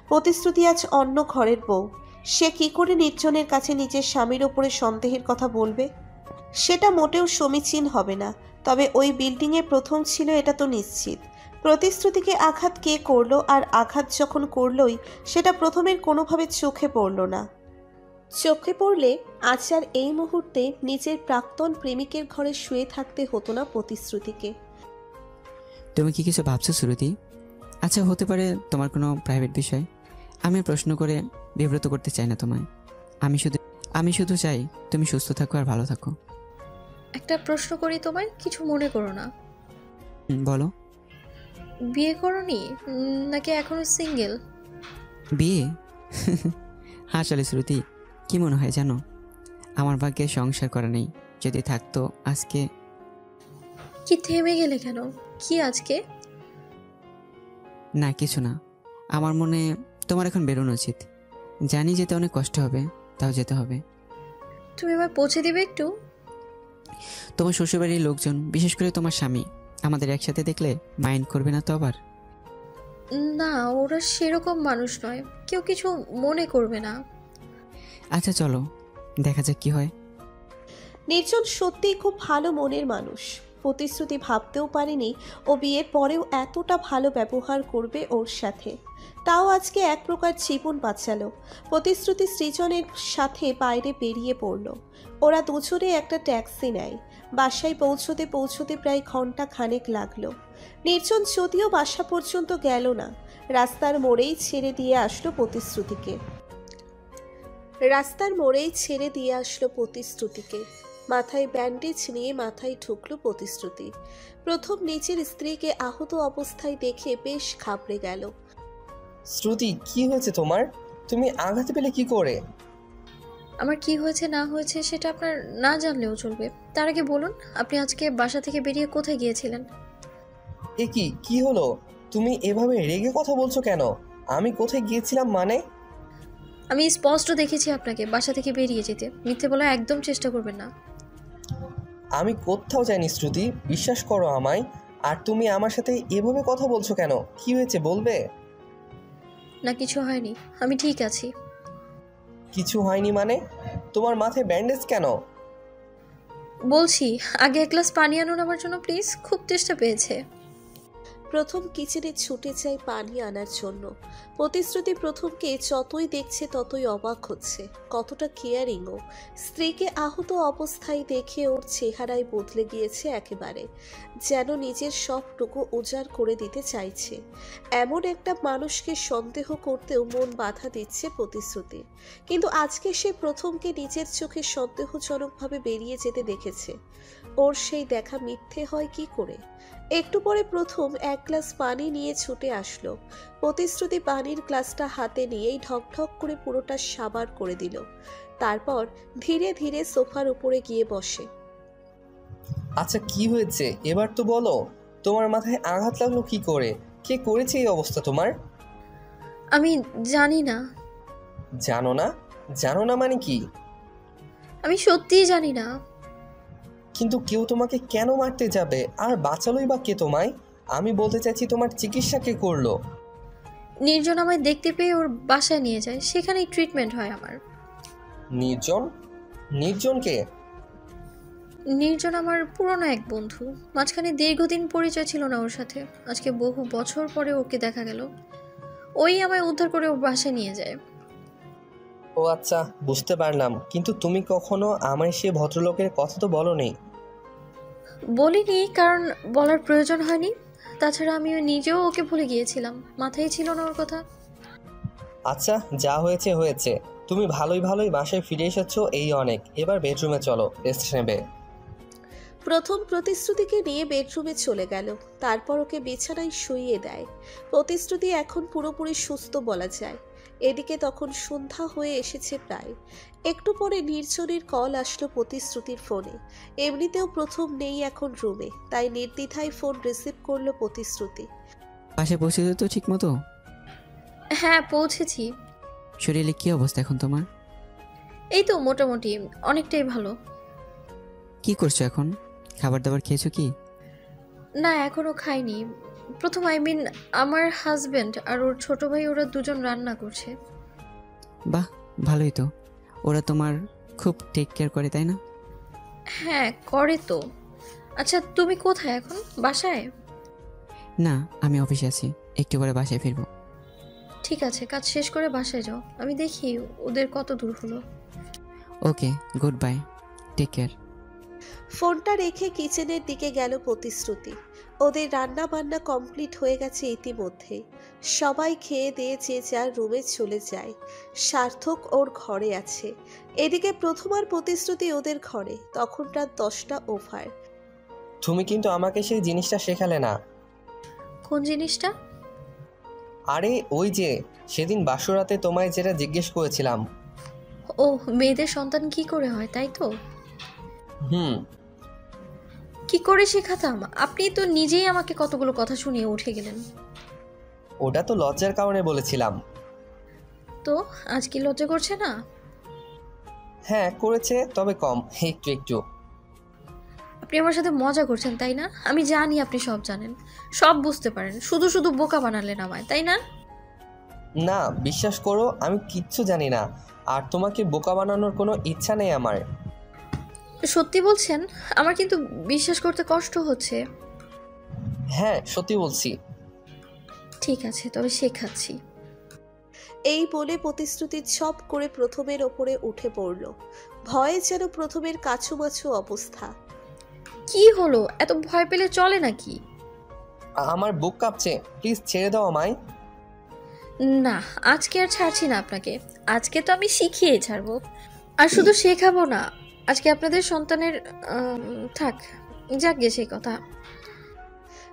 প্রতিশ্রুতি আজ অন্য ঘরের বউ। সে কি করে নির্জনের কাছে নিজের স্বামীর ওপরে সন্দেহের কথা বলবে? সেটা মোটেও সমীচীন হবে না। তবে ওই বিল্ডিংয়ে প্রথম ছিল এটা তো নিশ্চিত। প্রতিশ্রুতিকে আঘাত কে করলো, আর আঘাত যখন করলোই সেটা প্রথমের কোনোভাবে চোখে পড়ল না। চোখে পড়লে আজ আর এই মুহূর্তে নিজের প্রাক্তন প্রেমিকের ঘরে শুয়ে থাকতে হতো না প্রতিশ্রুতিকে। তুমি কি কিছু ভাবছো শ্রুতি? আচ্ছা, হতে পারে তোমার কোনো প্রাইভেট বিষয়। আমি প্রশ্ন করে বিব্রত করতে চাই না তোমায়। আমি শুধু চাই তুমি সুস্থ থাকো আর ভালো থাকো। একটা প্রশ্ন করি তোমায়, কিছু মনে করো না। বলো। বিয়ে করোনি নাকি এখনো সিঙ্গেল? বিয়ে? আসলে শ্রুতি, কি মনে হয় জানো, আমার ভাগ্যে সংসার করা নেই। যদি থাকতো আজকে। কি থেমে গেলে কেন? কি আজকে? না কিছু না, আমার মনে তোমার এখন বেরোনো উচিত। জানি যেতে অনেক কষ্ট হবে, তাও যেতে হবে। তুমি আমায় পৌঁছে দিবে একটু? তোমার শ্বশুরবাড়ির লোকজন, বিশেষ করে তোমার স্বামী, আমাদের একসাথে দেখলে মাইন্ড করবে না তো আবার? না, ওরা সেরকম মানুষ নয়, কেউ কিছু মনে করবে না। আচ্ছা চলো, দেখা যাক কি হয়। নির্জন সত্যিই খুব ভালো মনের মানুষ। প্রতিশ্রুতি ভাবতেও পারেনি ও বিয়ের পরেও এতটা ভালো ব্যবহার করবে ওর সাথে। তাও আজকে এক প্রকার জীবন বাঁচালো। প্রতিশ্রুতি সৃজনের সাথে বাইরে বেরিয়ে পড়ল। ওরা দুজনে একটা ট্যাক্সি নেয়। বাসায় পৌঁছতে পৌঁছতে প্রায় ঘন্টা খানেক লাগলো। নির্জন যদিও বাসা পর্যন্ত গেল না, রাস্তার মোড়েই ছেড়ে দিয়ে আসলো প্রতিশ্রুতিকে। মাথায় ব্যান্ডেজ নিয়ে মাথায় ঢুকলো প্রতিশ্রুতি। প্রথম নিজের স্ত্রীকে আহত অবস্থায় দেখে বেশ ঘাবড়ে গেল। শ্রুতি, কি হয়েছে তোমার? তুমি আঘাত পেলে কি করে? আমার কি হয়েছে না হয়েছে সেটা আপনার না জানলেও চলবে। তার আগে বলুন, আপনি আজকে বাসা থেকে বেরিয়ে কোথায় গিয়েছিলেন? এ কি হলো? তুমি এভাবে রেগে কথা বলছো কেন? আমি কোথায় গিয়েছিলাম মানে? আমি স্পষ্ট দেখেছি আপনাকে বাসা থেকে বেরিয়ে যেতে। মিথ্যে বলা একদম চেষ্টা করবেন না। আমি কোথাও যাইনি শ্রুতি, বিশ্বাস করো আমায়। আর তুমি আমার সাথে এভাবে কথা বলছো কেন? কি হয়েছে বলবে? না, কিছু হয়নি, আমি ঠিক আছি। কিছু হয়নি মানে? তোমার মাথায় ব্যান্ডেজ কেন? বলছি, আগে এক গ্লাস পানি আনুন আমার জন্য প্লিজ, খুব তেষ্টা পেয়েছে। প্রথম কিচেনে ছুটে যায় পানি আনার জন্য। প্রতিশ্রুতি প্রথমকে যতই দেখছে ততই অবাক হচ্ছে। কতটা কেয়ারিংও। স্ত্রীকে আহত অবস্থায় দেখে ওর চেহারায় বদলে গিয়েছে একেবারে, যেন নিজের সবটুকু উজাড় করে দিতে চাইছে। এমন একটা মানুষকে সন্দেহ করতেও মন বাধা দিচ্ছে প্রতিশ্রুতি। কিন্তু আজকে সে প্রথমকে নিজের চোখে সন্দেহজনকভাবে বেরিয়ে যেতে দেখেছে। ওর সেই দেখা মিথ্যে হয় কি করে? একটু পরে প্রথম এক গ্লাস পানি নিয়ে ছুটে আসলো। প্রতিশ্রুতি পানির গ্লাসটা হাতে নিয়েই ঢকঢক করে পুরোটা সাবার করে দিল। তারপর ধীরে ধীরে সোফার উপরে গিয়ে বসে। আচ্ছা, কি হয়েছে এবার তো বলো। তোমার মাথায় আঘাত লাগলো কি করে? কে করেছে এই অবস্থা তোমার? আমি জানি না। জানো না? জানো না মানে কি? আমি সত্যিই জানি না। কিন্তু কেউ তোমাকে কেন মারতে যাবে? আর বাঁচালোই বা কে তোমায়? আমি বলতে চাইছি, তোমার চিকিৎসা কে করলো? নির্জন আমায় দেখতে পেয়ে ওর বাসায় নিয়ে যায়, সেখানেই ট্রিটমেন্ট হয় আমার। নির্জন? নির্জনকে? নির্জন আমার পুরনো এক বন্ধু। মাঝখানে দীর্ঘদিন পরিচয় ছিল না ওর সাথে। আজকে বহু বছর পরে ওকে দেখা গেল। ওই আমায় উদ্ধার করে ওর বাসায় নিয়ে যায়। ও আচ্ছা, বুঝতে পারলাম। কিন্তু তুমি কখনো আমায় সে ভদ্রলোকের কথা তো বলোনি। বলিনি, কারণ বলার প্রয়োজন হয়নি। তাছাড়া আমি নিজেও ওকে ভুলে গিয়েছিলাম, মাথায় ছিল না ওর কথা। আচ্ছা, যা হয়েছে হয়েছে। তুমি ভালোই ভালোই বাসায় ফিরে এসেছো, এই অনেক। এবার বেডরুমে চলো, রেস্ট নেবে। প্রথম প্রতিশ্রুতিকে নিয়ে বেডরুমে চলে গেল, তারপর ওকে বিছানায় শুইয়ে দেয়। প্রতিশ্রুতি এখন পুরোপুরি সুস্থ বলা যায়। এদিকে তখন সন্ধ্যা হয়ে এসেছে প্রায়। একটু পরে নির্জনের কল আসলো প্রতিশ্রুতির ফোনে। এমনিতেও প্রথম নেই এখন রুমে, তাই নির্দ্বিধায় ফোন রিসিভ করলো প্রতিশ্রুতি। পাশে পৌঁছে তো ঠিক মতো? হ্যাঁ, পৌঁছেছি। শরীরে কি অবস্থা এখন তোমার? এই তো মোটামুটি, অনেকটাই ভালো। কি করছো এখন? খাবার দাবার খেয়েছো কি? না, এখনো খাইনি। প্রথম আমার হাজবেন্ড আর ওর ছোট ভাই ওরা দুজন রান্না করছে। বাহ, ভালোই তো। ওরা তোমার খুব টেক কেয়ার করে, তাই না? হ্যাঁ, করে তো। আচ্ছা, তুমি কোথায় এখন? বাসায়? না, আমি অফিসে আছি, একটু পরে বাসায় ফিরবো। ঠিক আছে, কাজ শেষ করে বাসায় যাও, আমি দেখি ওদের কত দূর হলো। ওকে, গুড বাই, টেক কেয়ার। ফোনটা রেখে কিচেনের দিকে গেল প্রতিশ্রুতি। ওদের রান্না বান্না কমপ্লিট হয়ে গেছে ইতিমধ্যে। সবাই খেয়ে দিয়ে যে যার রুমে চলে যায়। সার্থক ওর ঘরে আছে। এদিকে প্রথম আর প্রতিশ্রুতি ওদের ঘরে। তখন রাত 10টা ওভার। তুমি কিন্তু আমাকে সেই জিনিসটা শেখালে না। কোন জিনিসটা? আরে ওই যে সেদিন বাসরাতে তোমায় যেটা জিজ্ঞেস করেছিলাম। ও, মেয়েদের সন্তান কি করে হয়, তাই তো? কি করে শেখাতাম? আপনি তো নিজেই আমাকে কতগুলো কথা শুনিয়ে উঠে গেলেন। ওটা তো লজ্জার কারণে বলেছিলাম। তো আজ কি লজ্জা করছে না? হ্যাঁ করেছে, তবে কম, একটু একটু। আপনি আমার সাথে মজা করছেন, তাই না? আমি জানি আপনি সব জানেন, সব বুঝতে পারেন, শুধু শুধু বোকা বানালেন আমায়, তাই না? না, বিশ্বাস করো আমি কিচ্ছু জানি না, আর তোমাকে বোকা বানানোর কোনো ইচ্ছা নেই আমার। সত্যি বলছেন? আমার কিন্তু বিশ্বাস করতে কষ্ট হচ্ছে। হ্যাঁ সত্যি বলছি। ঠিক আছে, তবে শেখাচ্ছি। এই বলে প্রতিশ্রুতি ছপ করে প্রথমের ওপরে উঠে পড়ল। ভয়ে যেন প্রথমের কাছুমাছু অবস্থা। কি হলো? এত ভয় পেলে চলে নাকি? আমার বুক কাঁপছে, প্লিজ ছেড়ে দাও আমায়। না, আজকে আর ছাড়ছি না আপনাকে। আজকে তো আমি শিখিয়ে ছাড়বো। আর শুধু শেখাবো না, আজকে আপনাদের সন্তানের থাক, যাক গে সেই কথা।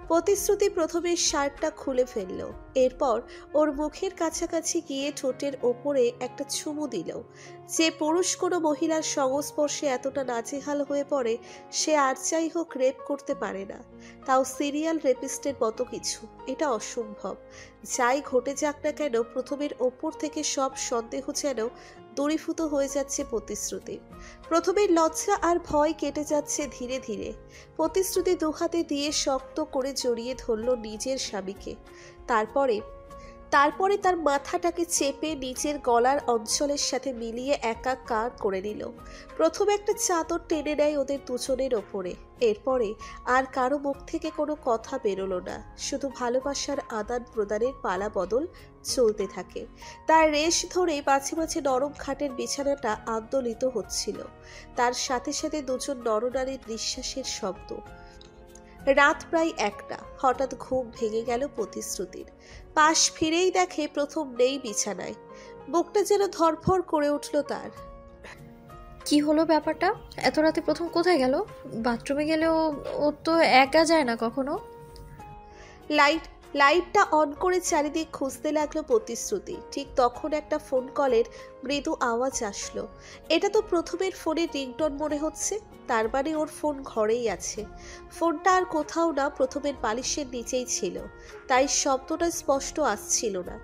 প্রতিশ্রুতি প্রথমে শার্টটা খুলে ফেলল। এরপর ওর মুখের কাছাকাছি গিয়ে ঠোঁটের ওপরে একটা চুমু দিল। যে পুরুষ কোনো মহিলার সংস্পর্শে এতটা নাজেহাল হয়ে পড়ে, সে আর যাই হোক রেপ করতে পারে না, তাও সিরিয়াল রেপিস্টের মতো কিছু। এটা অসম্ভব। যাই ঘটে যাক না কেন, প্রথমের ওপর থেকে সব সন্দেহ যেন দূরীভূত হয়ে যাচ্ছে প্রতিশ্রুতির। প্রথমের লজ্জা আর ভয় কেটে যাচ্ছে ধীরে ধীরে। প্রতিশ্রুতি দুহাতে দিয়ে শক্ত করে জড়িয়ে ধরল নিজের স্বামীকে। তারপরে তার মাথাটাকে চেপে নিজের গলার অঞ্চলের সাথে মিলিয়ে একাকার করে নিল। প্রথমে একটা চাদর টেনে নেয় ওদের দুজনের ওপরে। এরপরে আর কারো মুখ থেকে কোনো কথা বেরোলো না, শুধু ভালোবাসার আদান প্রদানের পালা বদল চলতে থাকে। তার রেশ ধরে মাঝে মাঝে নরম খাটের বিছানাটা আন্দোলিত হচ্ছিল। তার সাথে সাথে দুজন নরনারীর নিঃশ্বাসের শব্দ। রাত প্রায় 1টা। হঠাৎ ঘুম ভেঙে গেল প্রতিশ্রুতির। পাশ ফিরেই দেখে প্রথম নেই বিছানায়। বুকটা যেন ধরফর করে উঠল তার। কি হলো ব্যাপারটা? এত রাতে প্রথম কোথায় গেল? বাথরুমে গেলেও ও তো একা যায় না কখনো। লাইটটা অন করে চারিদিক খুঁজতে লাগলো প্রতিশ্রুতি। ঠিক তখন একটা ফোন কলের মৃদু আওয়াজ আসলো। এটা তো প্রথমের ফোনের রিংটোন মনে হচ্ছে। তার মানে ওর ফোন ঘরেই আছে। ফোনটা আর কোথাও না, প্রথমের বালিশের নিচেই ছিল, তাই শব্দটা স্পষ্ট আসছিল না।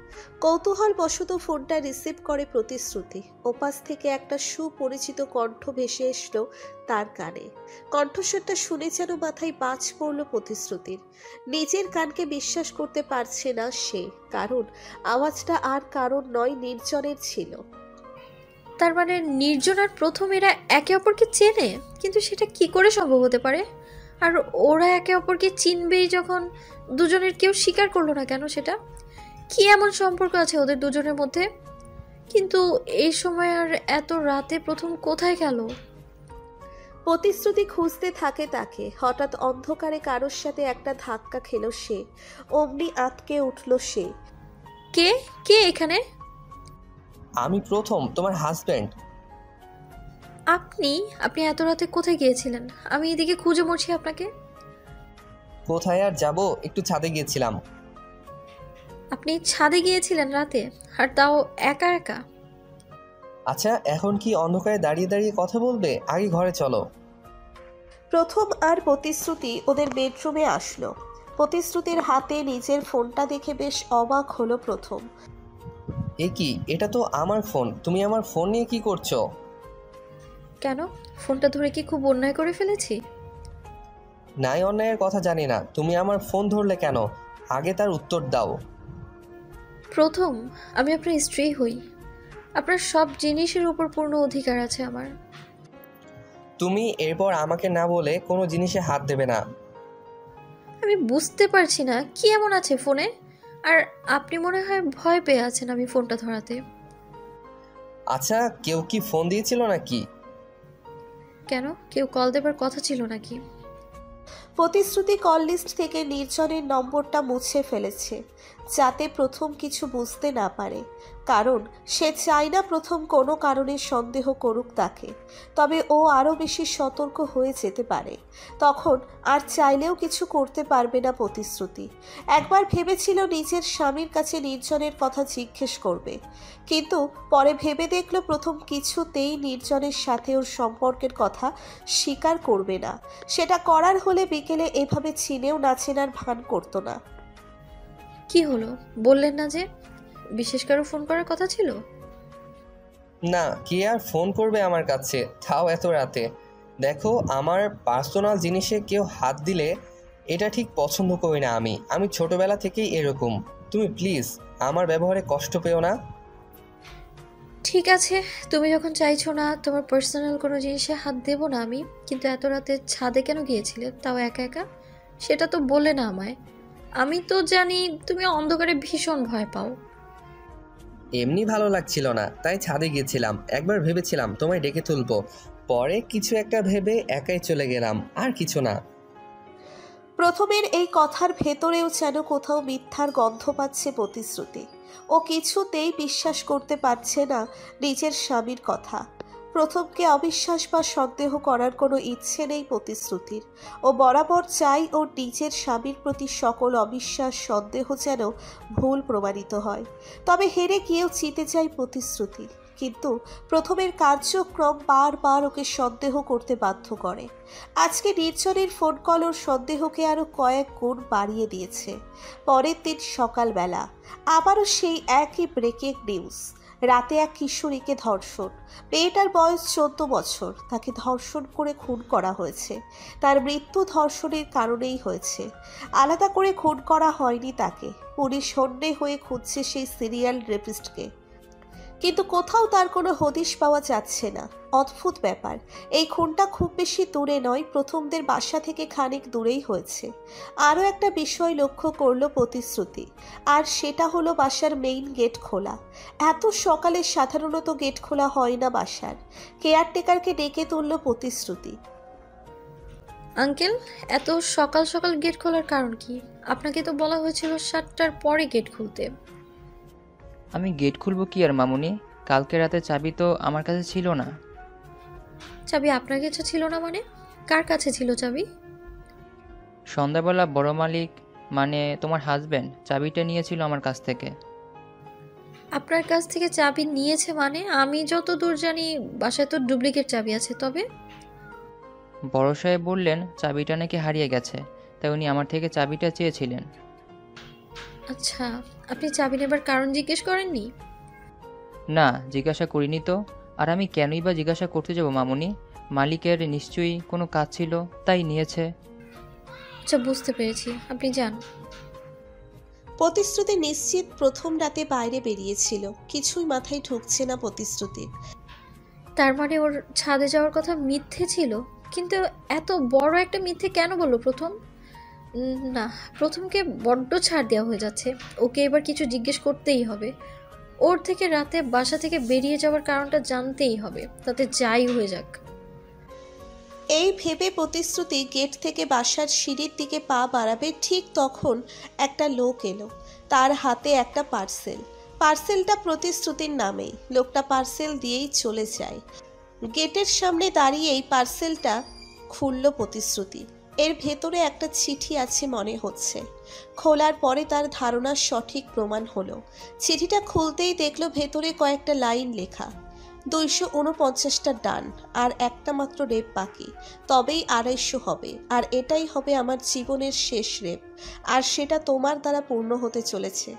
কৌতূহল বশত ফোনটা রিসিভ করে প্রতিশ্রুতি। ওপাশ থেকে একটা সুপরিচিত কণ্ঠ ভেসে এসলো তার কানে। কণ্ঠস্বরটা শুনে যেন মাথায় বাজ পড়ল প্রতিশ্রুতির। নিজের কানকে বিশ্বাস করতে পারছে না সে, কারণ আওয়াজটা আর কারণ নয়, নির্জনের ছিল। তার মানে নির্জন আর প্রথম এরা একে অপরকে চেনে, কিন্তু সেটা কি করে সম্ভব হতে পারে? আর ওরা একে অপরকে চিনবেই যখন, দুজনের কেউ স্বীকার করলো না কেন সেটা? কি এমন সম্পর্ক আছে ওদের দুজনের মধ্যে? কিন্তু এই সময় আর এত রাতে প্রথম কোথায় গেল? প্রতিশ্রুতি খুঁজতে থাকে তাকে। হঠাৎ অন্ধকারে কারোর সাথে একটা ধাক্কা খেলো সে। অমনি আটকে উঠল সে। কে কে এখানে? আমি প্রথম, তোমার হাজব্যান্ড। আপনি আপনি এত রাতে কোথায় গিয়েছিলেন? আমি এদিকে খুঁজে মরছি আপনাকে। কোথায় আর যাব, একটু ছাদে গিয়েছিলাম। আপনি ছাদে গিয়েছিলেন রাতে, আর তাও একা একা? আচ্ছা, এখন কি অন্ধকারে দাঁড়িয়ে দাঁড়িয়ে কথা বলবে? আগে ঘরে চলো। প্রথম আর প্রতিশ্রুতি ওদের বেডরুমে আসলো। প্রতিশ্রুতির হাতে নিজের ফোনটা দেখে বেশ অবাক হলো প্রথম। এ কি, এটা তো আমার ফোন, তুমি আমার ফোন নিয়ে কি করছো? কেন, ফোনটা ধরে কি খুব অন্যায় করে ফেলেছি? নাই, অন্যায়ের কথা জানি না, তুমি আমার ফোন ধরলে কেন? আগে তার উত্তর দাও। প্রথম, আমি আপনার স্ত্রী হই। আপনার সব জিনিসের উপর পূর্ণ অধিকার আছে আমার। তুমি এরপর আমাকে না বলে কোনো জিনিসে হাত দেবে না। আমি বুঝতে পারছি না কি এমন আছে ফোনে, আর আপনি মনে হয় ভয় পেয়ে আছেন আমি ফোনটা ধরাতে। আচ্ছা, কেউ কি ফোন দিয়েছিল নাকি? কেন, কেউ কল দেবার কথা ছিল নাকি? প্রতিশ্রুতি কল লিস্ট থেকে নির্জনের নম্বরটা মুছে ফেলেছে, যাতে প্রথম কিছু বুঝতে না পারে। কারণ সে চায় না প্রথম কোনো কারণে সন্দেহ করুক তাকে। তবে ও আরও বেশি সতর্ক হয়ে যেতে পারে। তখন আর চাইলেও কিছু করতে পারবে না প্রতিশ্রুতি। একবার ভেবেছিল নিজের স্বামীর কাছে নির্জনের কথা জিজ্ঞেস করবে, কিন্তু পরে ভেবে দেখলো প্রথম কিছুতেই নির্জনের সাথে ওর সম্পর্কের কথা স্বীকার করবে না। সেটা করার হলে বিকেলে এভাবে চিনেও না চেনার ভান করতো না। কি হলো, বললেন না যে? বিশেষ কারো ফোন করার কথা ছিল? না, কে আর ফোন করবে আমার কাছে, তাও এত রাতে? দেখো, আমার পার্সোনাল জিনিসে কেউ হাত দিলে এটা ঠিক পছন্দ করি না আমি ছোটবেলা থেকেই এরকম। তুমি প্লিজ আমার ব্যবহারে কষ্ট পেও না। ঠিক আছে, তুমি যখন চাইছো না তোমার পার্সোনাল কোনো জিনিসে হাত দেবো না আমি, কিন্তু এত রাতে ছাদে কেন গিয়েছিলে, তাও একা একা? সেটা তো বললে না আমায়। আমি তো জানি তুমি অন্ধকারে ভীষণ ভয় পাও। এমনি ভালো লাগছিল না, তাই ছাদে গিয়েছিলাম। একবার ভেবেছিলাম তোমায় ডেকে তুলবো, পরে কিছু একটা ভেবে একাই চলে গেলাম, আর কিছু না। প্রথমের এই কথার ভেতরেও যেন কোথাও মিথ্যার গন্ধ পাচ্ছে প্রতিশ্রুতি। ও কিছুতেই বিশ্বাস করতে পারছে না নিজের স্বামীর কথা। প্রথমকে অবিশ্বাস বা সন্দেহ করার কোনো ইচ্ছে নেই প্রতিশ্রুতির। ও বরাবর চাই ওর নিজের স্বামীর প্রতি সকল অবিশ্বাস সন্দেহ যেন ভুল প্রমাণিত হয়। তবে হেরে গিয়েও জিতে যায় প্রতিশ্রুতি। কিন্তু প্রথমের কার্যক্রম বারবার ওকে সন্দেহ করতে বাধ্য করে। আজকে নির্জনের ফোন কল ওর সন্দেহকে আরও কয়েক গুণ বাড়িয়ে দিয়েছে। পরের দিন সকালবেলা আবারও সেই একই ব্রেকিং নিউজ। রাতে এক কিশোরীকে ধর্ষণ। মেয়েটার বয়স 14 বছর। তাকে ধর্ষণ করে খুন করা হয়েছে। তার মৃত্যু ধর্ষণের কারণেই হয়েছে, আলাদা করে খুন করা হয়নি তাকে। পুলিশ হন্যে হয়ে খুঁজছে সেই সিরিয়াল রেপিস্টকে, কিন্তু কোথাও তার কোনো হদিশ পাওয়া যাচ্ছে না। অদ্ভুত ব্যাপার, এই খুনটা খুব বেশি দূরে নয়, প্রথমদের বাসা থেকে খানিক দূরেই হয়েছে। আরও একটা বিষয় লক্ষ্য করলো প্রতিশ্রুতি, আর সেটা হলো বাসার মেইন গেট খোলা। এত সকালে সাধারণত গেট খোলা হয় না বাসার। কেয়ারটেকারকে ডেকে তুলল প্রতিশ্রুতি। আঙ্কেল, এত সকাল সকাল গেট খোলার কারণ কি? আপনাকে তো বলা হয়েছিল 7টার পরে গেট খুলতে। আমি গেট খুলবো কি আর মামুনি, কালকে রাতে চাবি তো আমার কাছে ছিল না। চাবি আপনার কাছে ছিল না মানে? কার কাছে ছিল চাবি? সন্ধ্যাবেলা বড় মালিক মানে তোমার হাজবেন্ড চাবিটা নিয়েছিল আমার কাছ থেকে। আপনার কাছ থেকে চাবি নিয়েছে মানে? আমি যত দূর জানি বাসায় তো ডুপ্লিকেট চাবি আছে। তবে বড় সাহেব বললেন চাবিটা নাকি হারিয়ে গেছে, তাই উনি আমার থেকে চাবিটা চেয়েছিলেন। আচ্ছা, আপনি চাবি নেবার কারণ জিজ্ঞেস করেননি? না, জিজ্ঞাসা করিনি তো। আর আমি কেনই বা জিজ্ঞাসা করতে যাব মামুনি? মালিকের নিশ্চয়ই কোনো কাজ ছিল, তাই নিয়েছে। আচ্ছা, বুঝতে পেরেছি, আপনি যান। প্রতিশ্রুতি নিশ্চিত প্রথম রাতে বাইরে বেরিয়েছিল। কিছুই মাথায় ঢুকছে না প্রতিশ্রুতির। তার মানে ওর ছাদে যাওয়ার কথা মিথ্যে ছিল? কিন্তু এত বড় একটা মিথ্যে কেন বললো প্রথম? না, প্রথমকে বড্ড ছাড় দেওয়া হয়ে যাচ্ছে। ওকে এবার কিছু জিজ্ঞেস করতেই হবে। ওর থেকে রাতে বাসা থেকে বেরিয়ে যাওয়ার কারণটা জানতেই হবে, তাতে যাই হয়ে যাক। এই ভেবে প্রতিশ্রুতি গেট থেকে বাসার সিঁড়ির দিকে পা বাড়াবে, ঠিক তখন একটা লোক এলো। তার হাতে একটা পার্সেলটা প্রতিশ্রুতির নামেই। লোকটা পার্সেল দিয়েই চলে যায়। গেটের সামনে দাঁড়িয়েই পার্সেলটা খুলল প্রতিশ্রুতি। এর ভেতরে একটা চিঠি আছে মনে হচ্ছে। খোলার পরে তার ধারণা সঠিক প্রমাণ হলো। চিঠিটা খুলতেই দেখলো ভেতরে কয়েকটা লাইন লেখা, 249টা ডান, আর একটা মাত্র রেপ বাকি, তবেই 250 হবে, আর এটাই হবে আমার জীবনের শেষ রেপ, আর সেটা তোমার দ্বারা পূর্ণ হতে চলেছে,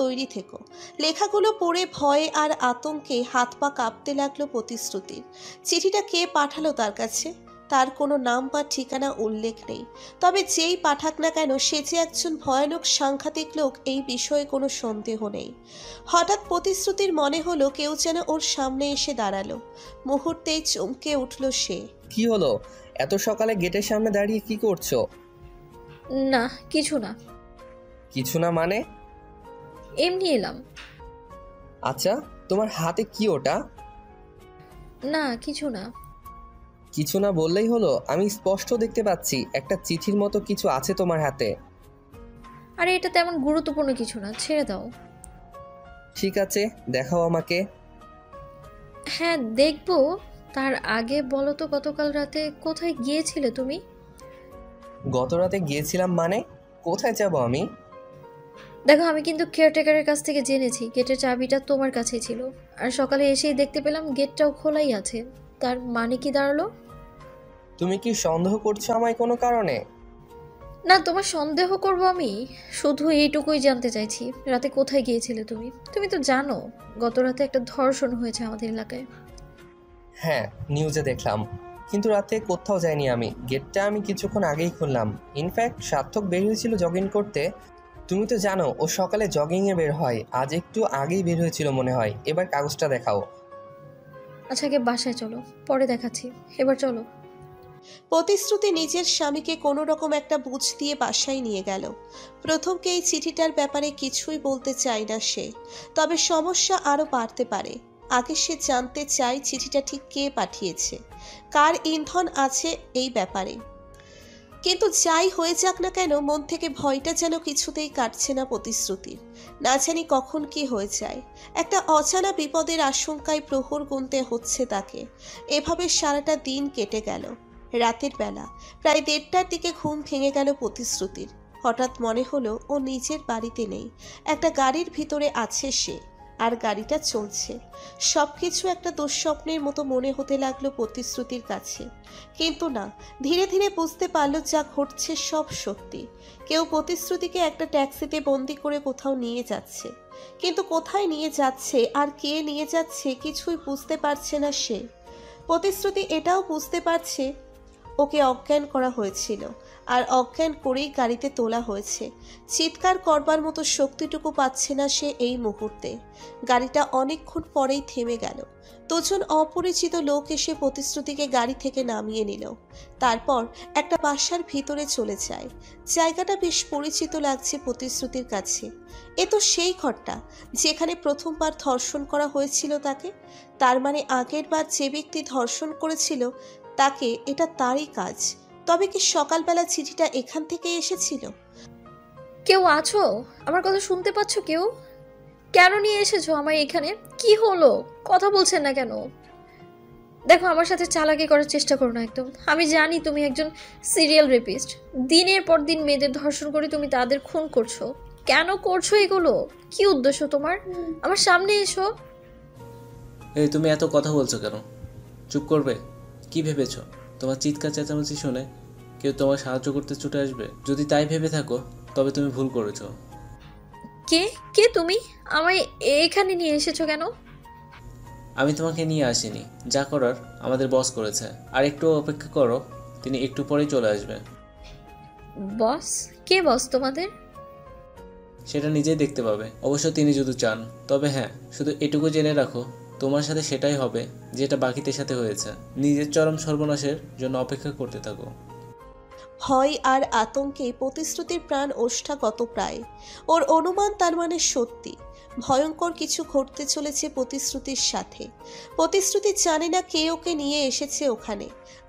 তৈরি থেকো। লেখাগুলো পড়ে ভয়ে আর আতঙ্কে হাত পা কাঁপতে লাগলো প্রতিশ্রুতির। চিঠিটা কে পাঠালো তার কাছে? তার কোনো নাম বা ঠিকানা উল্লেখ নেই, তবে যেই পাঠাক না কেন সে যে একজন ভয়ানক সাংঘাতিক লোক এই বিষয়ে কোনো সন্দেহ নেই। হঠাৎ প্রতিশ্রুতির মনে হলো কেউ যেন ওর সামনে এসে দাঁড়ালো। মুহূর্তেই চমকে উঠল সে। কি হলো? এত সকালে গেটের সামনে দাঁড়িয়ে কি করছো? না, কিছু না, কিছু না মানে? এমনি এলাম। আচ্ছা, তোমার হাতে কি ওটা? না, কিছু না। কিছু না বললেই হলো? আমি স্পষ্ট দেখতে পাচ্ছি একটা চিঠির মতো কিছু আছে তোমার হাতে। আরে এটা তেমন গুরুত্বপূর্ণ কিছু না, ছেড়ে দাও। ঠিক আছে, দেখাও আমাকে। হ্যাঁ দেখবো, তার আগে বলো তো গতকাল রাতে কোথায় গিয়েছিলে তুমি? গত রাতে গিয়েছিলাম মানে? কোথায় যাব আমি? দেখো, আমি কিন্তু কেয়ারটেকারের কাছ থেকে জেনেছি গেটের চাবিটা তোমার কাছেই ছিল, আর সকালে এসেই দেখতে পেলাম গেটটাও খোলাই আছে। তার মানে কি দাঁড়ালো? তুমি কি সন্দেহ করছো আমায় কোনো কারণে? না, তোমার সন্দেহ করব আমি? শুধু এইটুকুই জানতে চাইছি, রাতে কোথায় গিয়েছিলে তুমি? তুমি তো জানো গত রাতে একটা ধর্ষণ হয়েছে আমাদের এলাকায়। হ্যাঁ, নিউজে দেখলাম, কিন্তু রাতে কোথাও যাইনি আমি। গেটটা আমি কিছুক্ষণ আগেই খুললাম। ইনফ্যাক্ট সার্থক বের হয়েছিল জগিং করতে। তুমি তো জানো ও সকালে জগিংয়ে বের হয়, আজ একটু আগেই বের হয়েছিল মনে হয়। এবার কাগজটা দেখাও। আচ্ছা, আগে বাসায় চলো, পরে দেখাচ্ছি, এবার চলো। প্রতিশ্রুতি নিজের স্বামীকে কোনো রকম একটা বুঝ দিয়ে বাসায় নিয়ে গেল। প্রথমকে এই চিঠিটার ব্যাপারে কিছুই বলতে চায় না সে, তবে সমস্যা আরও বাড়তে পারে। আগে সে জানতে চায় চিঠিটা ঠিক কে পাঠিয়েছে, কার ইন্ধন আছে এই ব্যাপারে। কিন্তু যাই হয়ে যাক না কেন, মন থেকে ভয়টা যেন কিছুতেই কাটছে না প্রতিশ্রুতির। না জানি কখন কি হয়ে যায়। একটা অজানা বিপদের আশঙ্কায় প্রহর গুনতে হচ্ছে তাকে। এভাবে সারাটা দিন কেটে গেল। রাতের বেলা প্রায় 1:30টার দিকে ঘুম ভেঙে গেল প্রতিশ্রুতির। হঠাৎ মনে হলো ও নিজের বাড়িতে নেই, একটা গাড়ির ভিতরে আছে সে, আর গাড়িটা চলছে। সবকিছু একটা দুঃস্বপ্নের মতো মনে হতে লাগলো প্রতিশ্রুতির কাছে। কিন্তু না, ধীরে ধীরে বুঝতে পারল যা ঘটছে সব সত্যি। কেউ প্রতিশ্রুতিকে একটা ট্যাক্সিতে বন্দি করে কোথাও নিয়ে যাচ্ছে, কিন্তু কোথায় নিয়ে যাচ্ছে আর কে নিয়ে যাচ্ছে কিছুই বুঝতে পারছে না সে। প্রতিশ্রুতি এটাও বুঝতে পারছে ওকে অজ্ঞান করা হয়েছিল, আর অজ্ঞান করেই গাড়িতে তোলা হয়েছে। চিৎকার করবার মতো শক্তিটুকু পাচ্ছে না সে এই মুহূর্তে। গাড়িটা অনেকক্ষণ পরেই থেমে গেল। দুজন অপরিচিত লোক এসে প্রতিশ্রুতিকে গাড়ি থেকে নামিয়ে নিল। তারপর একটা বাসার ভিতরে চলে যায়। জায়গাটা বেশ পরিচিত লাগছে প্রতিশ্রুতির কাছে। এ তো সেই ঘরটা যেখানে প্রথমবার ধর্ষণ করা হয়েছিল তাকে। তার মানে আগের বার যে ব্যক্তি ধর্ষণ করেছিল তাকে এটা তারই কাজ। তবে কি সকালবেলা চিঠিটা এখান থেকেই এসেছিল? কেউ আছো? আমার কথা শুনতে পাচ্ছ কেউ? কেন নিয়ে এসেছো আমায় এখানে? কি হলো? কথা বলছেন না কেন? দেখো, আমার সাথে চালাকি করার চেষ্টা করো না একদম। আমি জানি তুমি একজন সিরিয়াল রেপিস্ট। দিনের পর দিন মেয়েদের ধর্ষণ করে তুমি তাদের খুন করছো। কেন করছো এগুলো? কি উদ্দেশ্য তোমার? আমার সামনে এসো। এই তুমি এত কথা বলছো কেন? চুপ করবে? কি ভেবেছো তোমার চিৎকার চেঁচামেচি শুনে কেউ তোমার সাহায্য করতে ছুটে আসবে? যদি তাই ভেবে থাকো তবে তুমি ভুল করেছো। কে কে তুমি? আমায় এখানে নিয়ে এসেছো কেন? আমি তোমাকে নিয়ে আসিনি, যা করার আমাদের বস করেছে। আর একটু অপেক্ষা করো, তিনি একটু পরেই চলে আসবে। বস? কে বস তোমাদের? সেটা নিজেই দেখতে পাবে, অবশ্য তিনি যদি চান। তবে হ্যাঁ, শুধু এটুকু জেনে রাখো, তোমার সাথে সেটাই হবে যেটা বাকিদের সাথে হয়েছে। নিজের চরম সর্বনাশের জন্য অপেক্ষা করতে থাকো। ভয় আর আতঙ্কে প্রতিশ্রুতির প্রাণ ওষ্ঠাগত প্রায়। ওর অনুমান তার মানে সত্যি। ভয়ঙ্কর কিছু ঘটতে চলেছে প্রতিশ্রুতির সাথে। প্রতিশ্রুতি জানে না কে ওকে নিয়ে এসেছে ওখানে,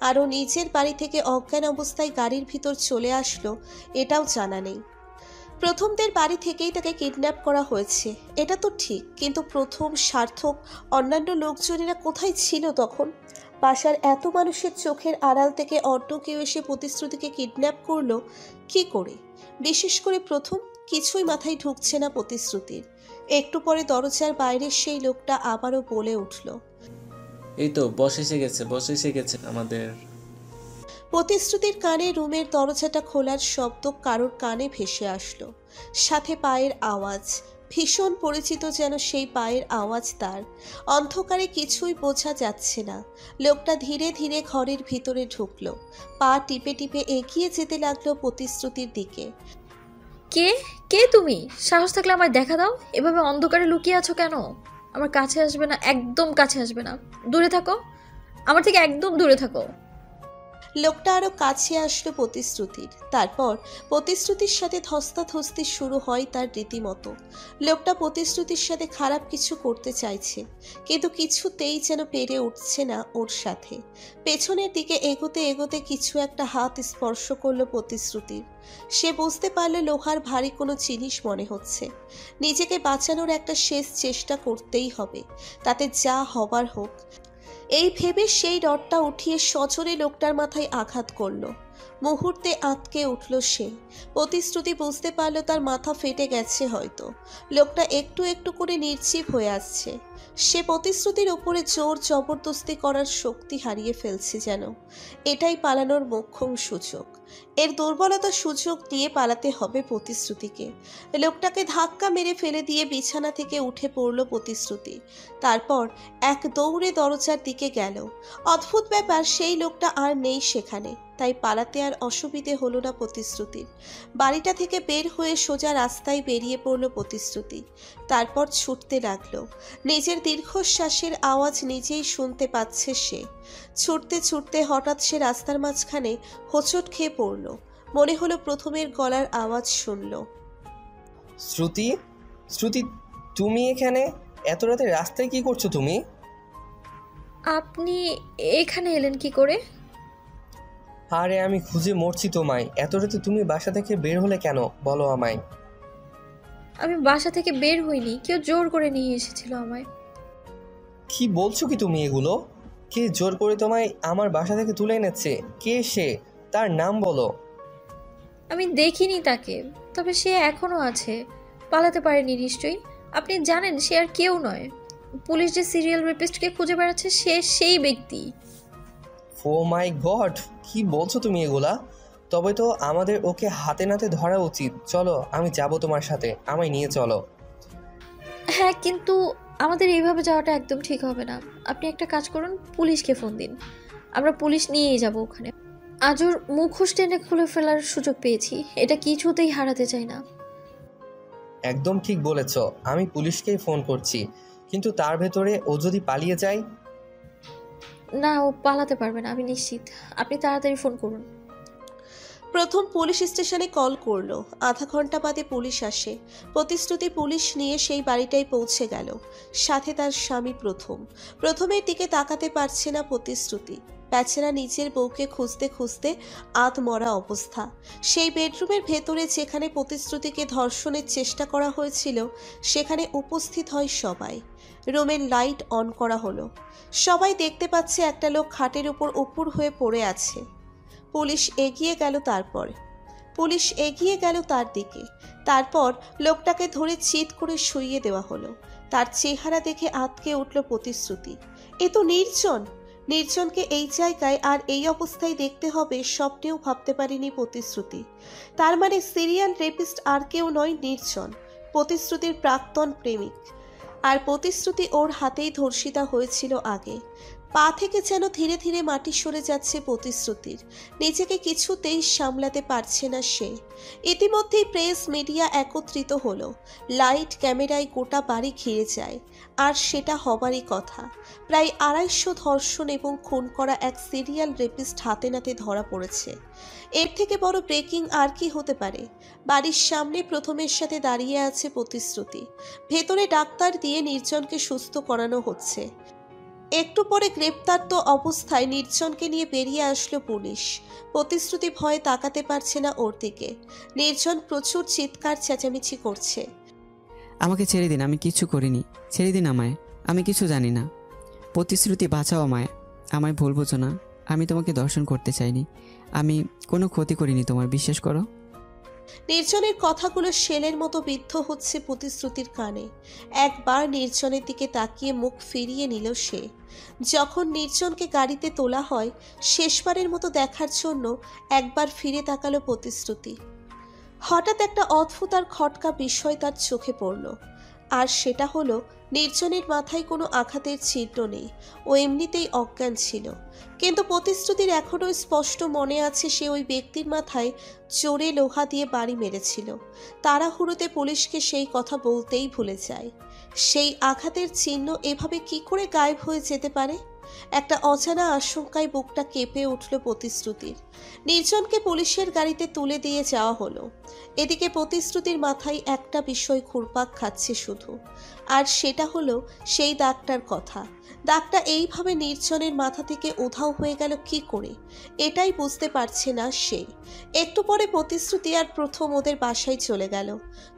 আর ও নিজের বাড়ি থেকে অজ্ঞান অবস্থায় গাড়ির ভিতর চলে আসলো এটাও জানা নেই। প্রথমদের বাড়ি থেকেই তাকে কিডন্যাপ করা হয়েছে, এটা তো ঠিক, কিন্তু প্রথম, সার্থক, অন্যান্য লোকজনেরা কোথায় ছিল তখন? বাসার এত মানুষের চোখের আড়াল থেকে অন্য কেউ এসে প্রতিশ্রুতিকে কিডন্যাপ করলো কি করে? বিশেষ করে প্রথম, কিছুই মাথায় ঢুকছে না প্রতিশ্রুতির। একটু পরে দরজার বাইরের সেই লোকটা আবারও বলে উঠল, এই তো বস এসে গেছে আমাদের। প্রতিশ্রুতির কানে রুমের দরজাটা খোলার শব্দ কারোর কানে ভেসে আসলো, সাথে পায়ের আওয়াজ, ভীষণ পরিচিত যেন সেই পায়ের আওয়াজ তার। অন্ধকারে কিছুই বোঝা যাচ্ছে না। লোকটা ধীরে ধীরে ঘরের ভিতরে ঢুকলো, পা টিপে টিপে এগিয়ে যেতে লাগলো প্রতিশ্রুতির দিকে। কে কে তুমি? সাহস থাকলে আমায় দেখা দাও। এভাবে অন্ধকারে লুকিয়ে আছো কেন? আমার কাছে আসবে না, একদম কাছে আসবে না, দূরে থাকো, আমার থেকে একদম দূরে থাকো। লোকটা আরো কাছে আসলো প্রতিশ্রুতির। তারপর প্রতিশ্রুতির সাথে ধস্তাধস্তি শুরু হয় তার রীতিমতো। লোকটা প্রতিশ্রুতির সাথে খারাপ কিছু করতে চাইছে, কিন্তু কিছুতেই যেন পেরে উঠছে না ওর সাথে। পেছনের দিকে এগোতে এগোতে কিছু একটা হাত স্পর্শ করলো প্রতিশ্রুতির। সে বুঝতে পারলো লোহার ভারী কোনো জিনিস মনে হচ্ছে। নিজেকে বাঁচানোর একটা শেষ চেষ্টা করতেই হবে, তাতে যা হবার হোক। এই ভেবে সেই রডটা উঠিয়ে সজোরে লোকটার মাথায় আঘাত করলো। মুহূর্তে আঁতকে উঠল সে। প্রতিশ্রুতি বুঝতে পারল তার মাথা ফেটে গেছে হয়তো। লোকটা একটু একটু করে নির্জীব হয়ে আসছে। সে প্রতিশ্রুতির উপরে জোর জবরদস্তি করার শক্তি হারিয়ে ফেলছে যেন। এটাই পালানোর মোক্ষম সুযোগ। এর দুর্বলতা সুযোগ দিয়ে পালাতে হবে প্রতিশ্রুতিকে। লোকটাকে ধাক্কা মেরে ফেলে দিয়ে বিছানা থেকে উঠে পড়ল প্রতিশ্রুতি। তারপর এক দৌড়ে দরজার দিকে গেল। অদ্ভুত ব্যাপার, সেই লোকটা আর নেই সেখানে, তাই পালাতে আর অসুবিধে হলো না প্রতিশ্রুতির। বাড়িটা থেকে বের হয়ে সোজা রাস্তায় বেরিয়ে পড়ল প্রতিশ্রুতি। তারপর ছুটতে লাগলো। নিজের দীর্ঘশ্বাসের আওয়াজ নিজেই শুনতে পাচ্ছে সে। ছুটতে ছুটতে হঠাৎ সে রাস্তার মাঝখানে হোঁচট খেয়ে পড়ল। মনে হলো প্রথমের গলার আওয়াজ শুনল। শ্রুতি, শ্রুতি, তুমি এখানে? এত রাতে রাস্তায় কি করছো তুমি? আপনি এখানে এলেন কি করে? আরে আমি খুঁজে মরছি তোমায়। এত রাতে তুমি বাসা থেকে বের হলে কেন বলো আমায়। আমি বাসা থেকে বের হইনি, কেউ জোর করে নিয়ে এসেছিল আমায়। কি বলছো কি তুমি এগুলো? কে জোর করে তোমায় আমার বাসা থেকে তুলে এনেছে? কে সে? তার নাম বলো। আমি দেখিনি তাকে, তবে সে এখনো আছে, পালাতে পারেনি নিশ্চয়ই। আপনি জানেন সে আর কেউ নয়। পুলিশ যে সিরিয়াল রেপিস্টকে খুঁজে বেড়াচ্ছে সে সেই ব্যক্তি। ও মাই গড, কি বলছো তুমি এগুলা? তবে তো আমাদের ওকে হাতে নাতে ধরা উচিত। চলো, আমি যাব তোমার সাথে, আমায় নিয়ে চলো। হ্যাঁ, কিন্তু আমাদের এইভাবে যাওয়াটা একদম ঠিক হবে না। আপনি একটা কাজ করুন, পুলিশকে ফোন দিন, আমরা পুলিশ নিয়েই যাব ওখানে। আজ ওর মুখোশ টেনে খুলে ফেলার সুযোগ পেয়েছি, এটা কিছুতেই হারাতে চাই না। একদম ঠিক বলেছ, আমি পুলিশকেই ফোন করছি। কিন্তু তার ভেতরে ও যদি পালিয়ে যায়? না, ও পালাতে পারবে না, আমি নিশ্চিত। আপনি তাড়াতাড়ি ফোন করুন। প্রথম পুলিশ স্টেশনে কল করলো। আধা ঘন্টা বাদে পুলিশ আসে। প্রতিশ্রুতি পুলিশ নিয়ে সেই বাড়িটায় পৌঁছে গেল, সাথে তার স্বামী প্রথম। প্রথমের দিকে তাকাতে পারছে না প্রতিশ্রুতি। বেচারা নিজের বউকে খুঁজতে খুঁজতে আধমরা অবস্থা। সেই বেডরুমের ভেতরে যেখানে প্রতিশ্রুতিকে ধর্ষণের চেষ্টা করা হয়েছিল সেখানে উপস্থিত হয় সবাই। রুমের লাইট অন করা হলো। সবাই দেখতে পাচ্ছে একটা লোক খাটের উপর উপুড় হয়ে পড়ে আছে। পুলিশ এগিয়ে গেল তার দিকে। তারপর লোকটাকে ধরে চিৎ করে শুইয়ে দেওয়া হলো। তার চেহারা দেখে আঁতকে উঠল প্রতিশ্রুতি। এ তো নির্জনকে এই জায়গায় আর এই অবস্থায় দেখতে হবে স্বপ্নেও ভাবতে পারেনি প্রতিশ্রুতি। তার মানে সিরিয়াল রেপিস্ট আর কেউ নয়, নির্জন, প্রতিশ্রুতির প্রাক্তন প্রেমিক। আর প্রতিশ্রুতি ওর হাতেই ধর্ষিতা হয়েছিল আগে। পা থেকে যেন ধীরে ধীরে মাটি সরে যাচ্ছে প্রতিশ্রুতির। নিজেকে কিছুতেই সামলাতে পারছে না সে। ইতিমধ্যেই প্রেস মিডিয়া একত্রিত হলো। লাইট ক্যামেরায় গোটা বাড়ি ঘিরে যায়। আর সেটা হবারই কথা। প্রায় 250 ধর্ষণ এবং খুন করা এক সিরিয়াল রেপিস্ট হাতে নাতে ধরা পড়েছে। এর থেকে বড় ব্রেকিং আর কি হতে পারে? বাড়ির সামনে প্রথমের সাথে দাঁড়িয়ে আছে প্রতিশ্রুতি। ভেতরে ডাক্তার দিয়ে নির্জনকে সুস্থ করানো হচ্ছে। একটু পরে গ্রেপ্তার অবস্থায় নির্জনকে নিয়ে বেরিয়ে আসলো পুলিশ। প্রতিশ্রুতি ভয়ে তাকাতে পারছে না ওর দিকে। নির্জন প্রচুর চিৎকার চেঁচামেচি করছে। আমাকে ছেড়ে দিন, আমি কিছু করিনি, ছেড়ে দিন আমায়, আমি কিছু জানি না। প্রতিশ্রুতি, বাঁচাও আমায়, আমায় ভুল বোঝো না, আমি তোমাকে দর্শন করতে চাইনি, আমি কোনো ক্ষতি করিনি তোমার, বিশ্বাস করো। নির্জনের কথাগুলো শেলের মতো বিদ্ধ হচ্ছে প্রতিশ্রুতির কানে। একবার নির্জনের দিকে তাকিয়ে মুখ ফিরিয়ে নিল সে। যখন নির্জনকে গাড়িতে তোলা হয়, শেষবারের মতো দেখার জন্য একবার ফিরে তাকালো প্রতিশ্রুতি। হঠাৎ একটা অদ্ভুত আর খটকা বিষয় তার চোখে পড়ল। আর সেটা হলো, নির্জনের মাথায় কোনো আঘাতের চিহ্ন নেই, ও এমনিতেই অজ্ঞান ছিল। কিন্তু প্রতিশ্রুতির এখনও স্পষ্ট মনে আছে সে ওই ব্যক্তির মাথায় জোরে লোহা দিয়ে বাড়ি মেরেছিল। তাড়াহুড়োতে পুলিশকে সেই কথা বলতেই ভুলে যায়। সেই আঘাতের চিহ্ন এভাবে কি করে গায়েব হয়ে যেতে পারে? একটা অজানা আশঙ্কায় বুকটা কেঁপে উঠল প্রতিশ্রুতির। নির্জনকে পুলিশের গাড়িতে তুলে দিয়ে যাওয়া হলো। এদিকে প্রতিশ্রুতির মাথায় একটা বিষয় ঘুরপাক খাচ্ছে শুধু, আর সেটা হলো সেই দাগটার কথা। দাগটা এইভাবে নির্জনের মাথা থেকে উধাও হয়ে গেল কি করে, এটাই বুঝতে পারছে না সে। একটু পরে প্রতিশ্রুতি আর প্রথম ওদের বাসায় চলে গেল।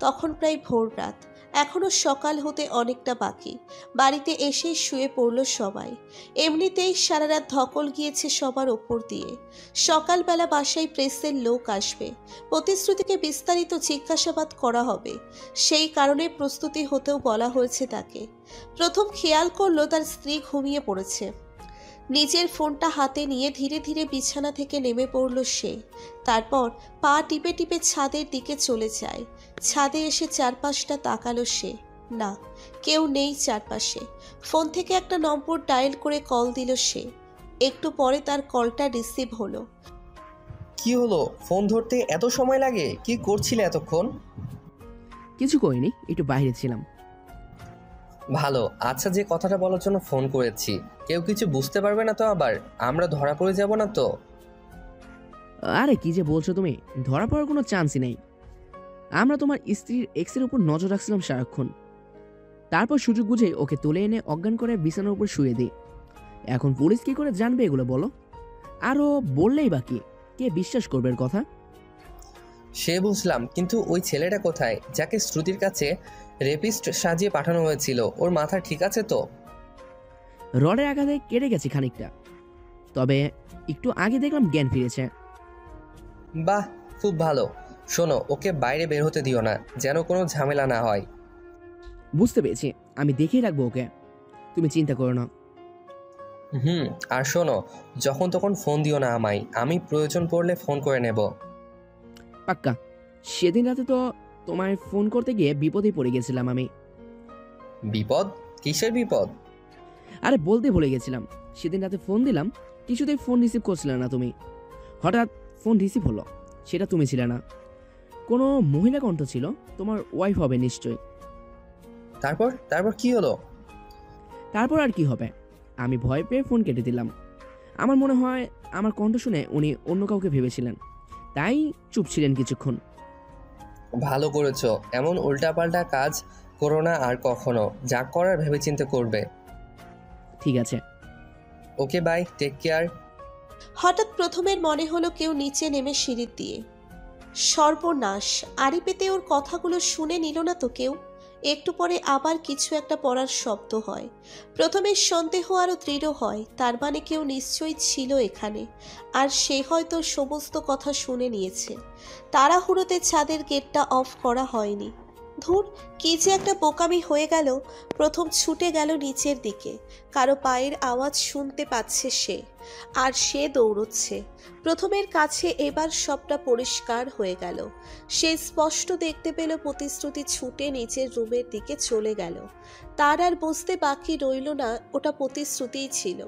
তখন প্রায় ভোর রাত, এখনো সকাল হতে অনেকটা বাকি। বাড়িতে এসেই শুয়ে পড়ল সবাই। এমনিতেই সারা রাত ধকল গিয়েছে সবার ওপর দিয়ে। সকালবেলা বাসায় প্রেসের লোক আসবে, প্রতিশ্রুতিকে বিস্তারিত জিজ্ঞাসাবাদ করা হবে, সেই কারণে প্রস্তুতি হতেও বলা হয়েছে তাকে। প্রথম খেয়াল করলো তার স্ত্রী ঘুমিয়ে পড়েছে। নিজের ফোনটা হাতে নিয়ে ধীরে ধীরে বিছানা থেকে নেমে পড়ল সে। তারপর পা টিপে টিপে ছাদের দিকে চলে যায়। ছাদে এসে চারপাশটা তাকালো সে। না, কেউ নেই চারপাশে। ফোন থেকে একটা নম্বর ডায়াল করে কল দিল সে। একটু পরে তার কলটা রিসিভ হলো। কি হলো, ফোন ধরতে এত সময় লাগে? কি করছিলে এতক্ষণ? কিছু করিনি, একটু বাইরে ছিলাম। ভালো, আচ্ছা, যে কথাটা বলার জন্য ফোন করেছি, কেউ কিছু বুঝতে পারবে না তো? আবার আমরা ধরা পড়ে যাব না তো? আরে কি যে বলছো তুমি, ধরা পড়ার কোনো চান্সই নেই। আমরা তোমার স্ত্রীর এক্সের উপর নজর রাখছিলাম সারাক্ষণ। তারপর সুযোগ বুঝে ওকে তুলে এনে অজ্ঞান করে বিছানার উপর শুয়ে দিই। এখন পুলিশ কি করে জানবে এগুলো বলো? আরও বললেই বাকি, কে বিশ্বাস করবে এর কথা? সে বুঝলাম, কিন্তু ওই ছেলেটা কোথায় যাকে শ্রুতির কাছে রেপিস্ট সাজিয়ে পাঠানো হয়েছিল? ওর মাথা ঠিক আছে তো? রডের আঘাতে কেটে গেছে খানিকটা, তবে একটু আগে দেখলাম জ্ঞান ফিরেছে। বাহ, খুব ভালো। শোনো, ওকে বাইরে বের হতে দিও না, যেন কোনো ঝামেলা না হয়। বুঝতে পেরেছি, আমি দেখেই রাখবো ওকে, তুমি চিন্তা করো না। আর শোনো, যখন তখন ফোন দিও না আমায়, আমি প্রয়োজন পড়লে ফোন করে নেব। পাক্কা। সেদিন রাতে তো তোমায় ফোন করতে গিয়ে বিপদে পড়ে গেছিলাম আমি। বিপদ? কিসের বিপদ? আরে বলতে ভুলে গেছিলাম, সেদিন রাতে ফোন দিলাম, কিছুতেই ফোন রিসিভ করছিলে না তুমি। হঠাৎ ফোন রিসিভ হলো, সেটা তুমি ছিলে না, কোনো মহিলা কণ্ঠ ছিল, তোমার ওয়াইফ হবে নিশ্চয়ই। তারপর তারপর কি হলো? তারপর আর কি হবে, আমি ভয় পেয়ে ফোন কেটে দিলাম। আমার মনে হয় আমার কণ্ঠ শুনে উনি অন্য কাউকে ভেবেছিলেন, তাই চুপ ছিলেন কিছুক্ষণ। ভালো করেছো, এমন উল্টাপাল্টা কাজ করো না আর কখনো। যা করার ভেবেচিন্তে করবে। ঠিক আছে, ওকে, বাই, টেক কেয়ার। হঠাৎ প্রথমের মনে হলো কেউ নিচে নেমে সিঁড়ি দিয়ে। সর্বনাশ, আড়ি পেতে ওর কথাগুলো শুনে নিল না তো কেউ? একটু পরে আবার কিছু একটা পড়ার শব্দ হয়। প্রথমে সন্দেহ আরও দৃঢ় হয়, তার মানে কেউ নিশ্চয়ই ছিল এখানে, আর সে হয়তো সমস্ত কথা শুনে নিয়েছে। তাড়াহুড়োতে ছাদের গেটটা অফ করা হয়নি। ধুর, কি যে একটা বোকামি হয়ে গেল। প্রথম ছুটে গেল নিচের দিকে। কারো পায়ের আওয়াজ শুনতে পাচ্ছে সে, আর সে দৌড়চ্ছে। প্রথমের কাছে এবার সবটা পরিষ্কার হয়ে গেল। সে স্পষ্ট দেখতে পেল প্রতিশ্রুতি ছুটে নিচের রুমের দিকে চলে গেল। তার আর বুঝতে বাকি রইল না ওটা প্রতিশ্রুতিই ছিল।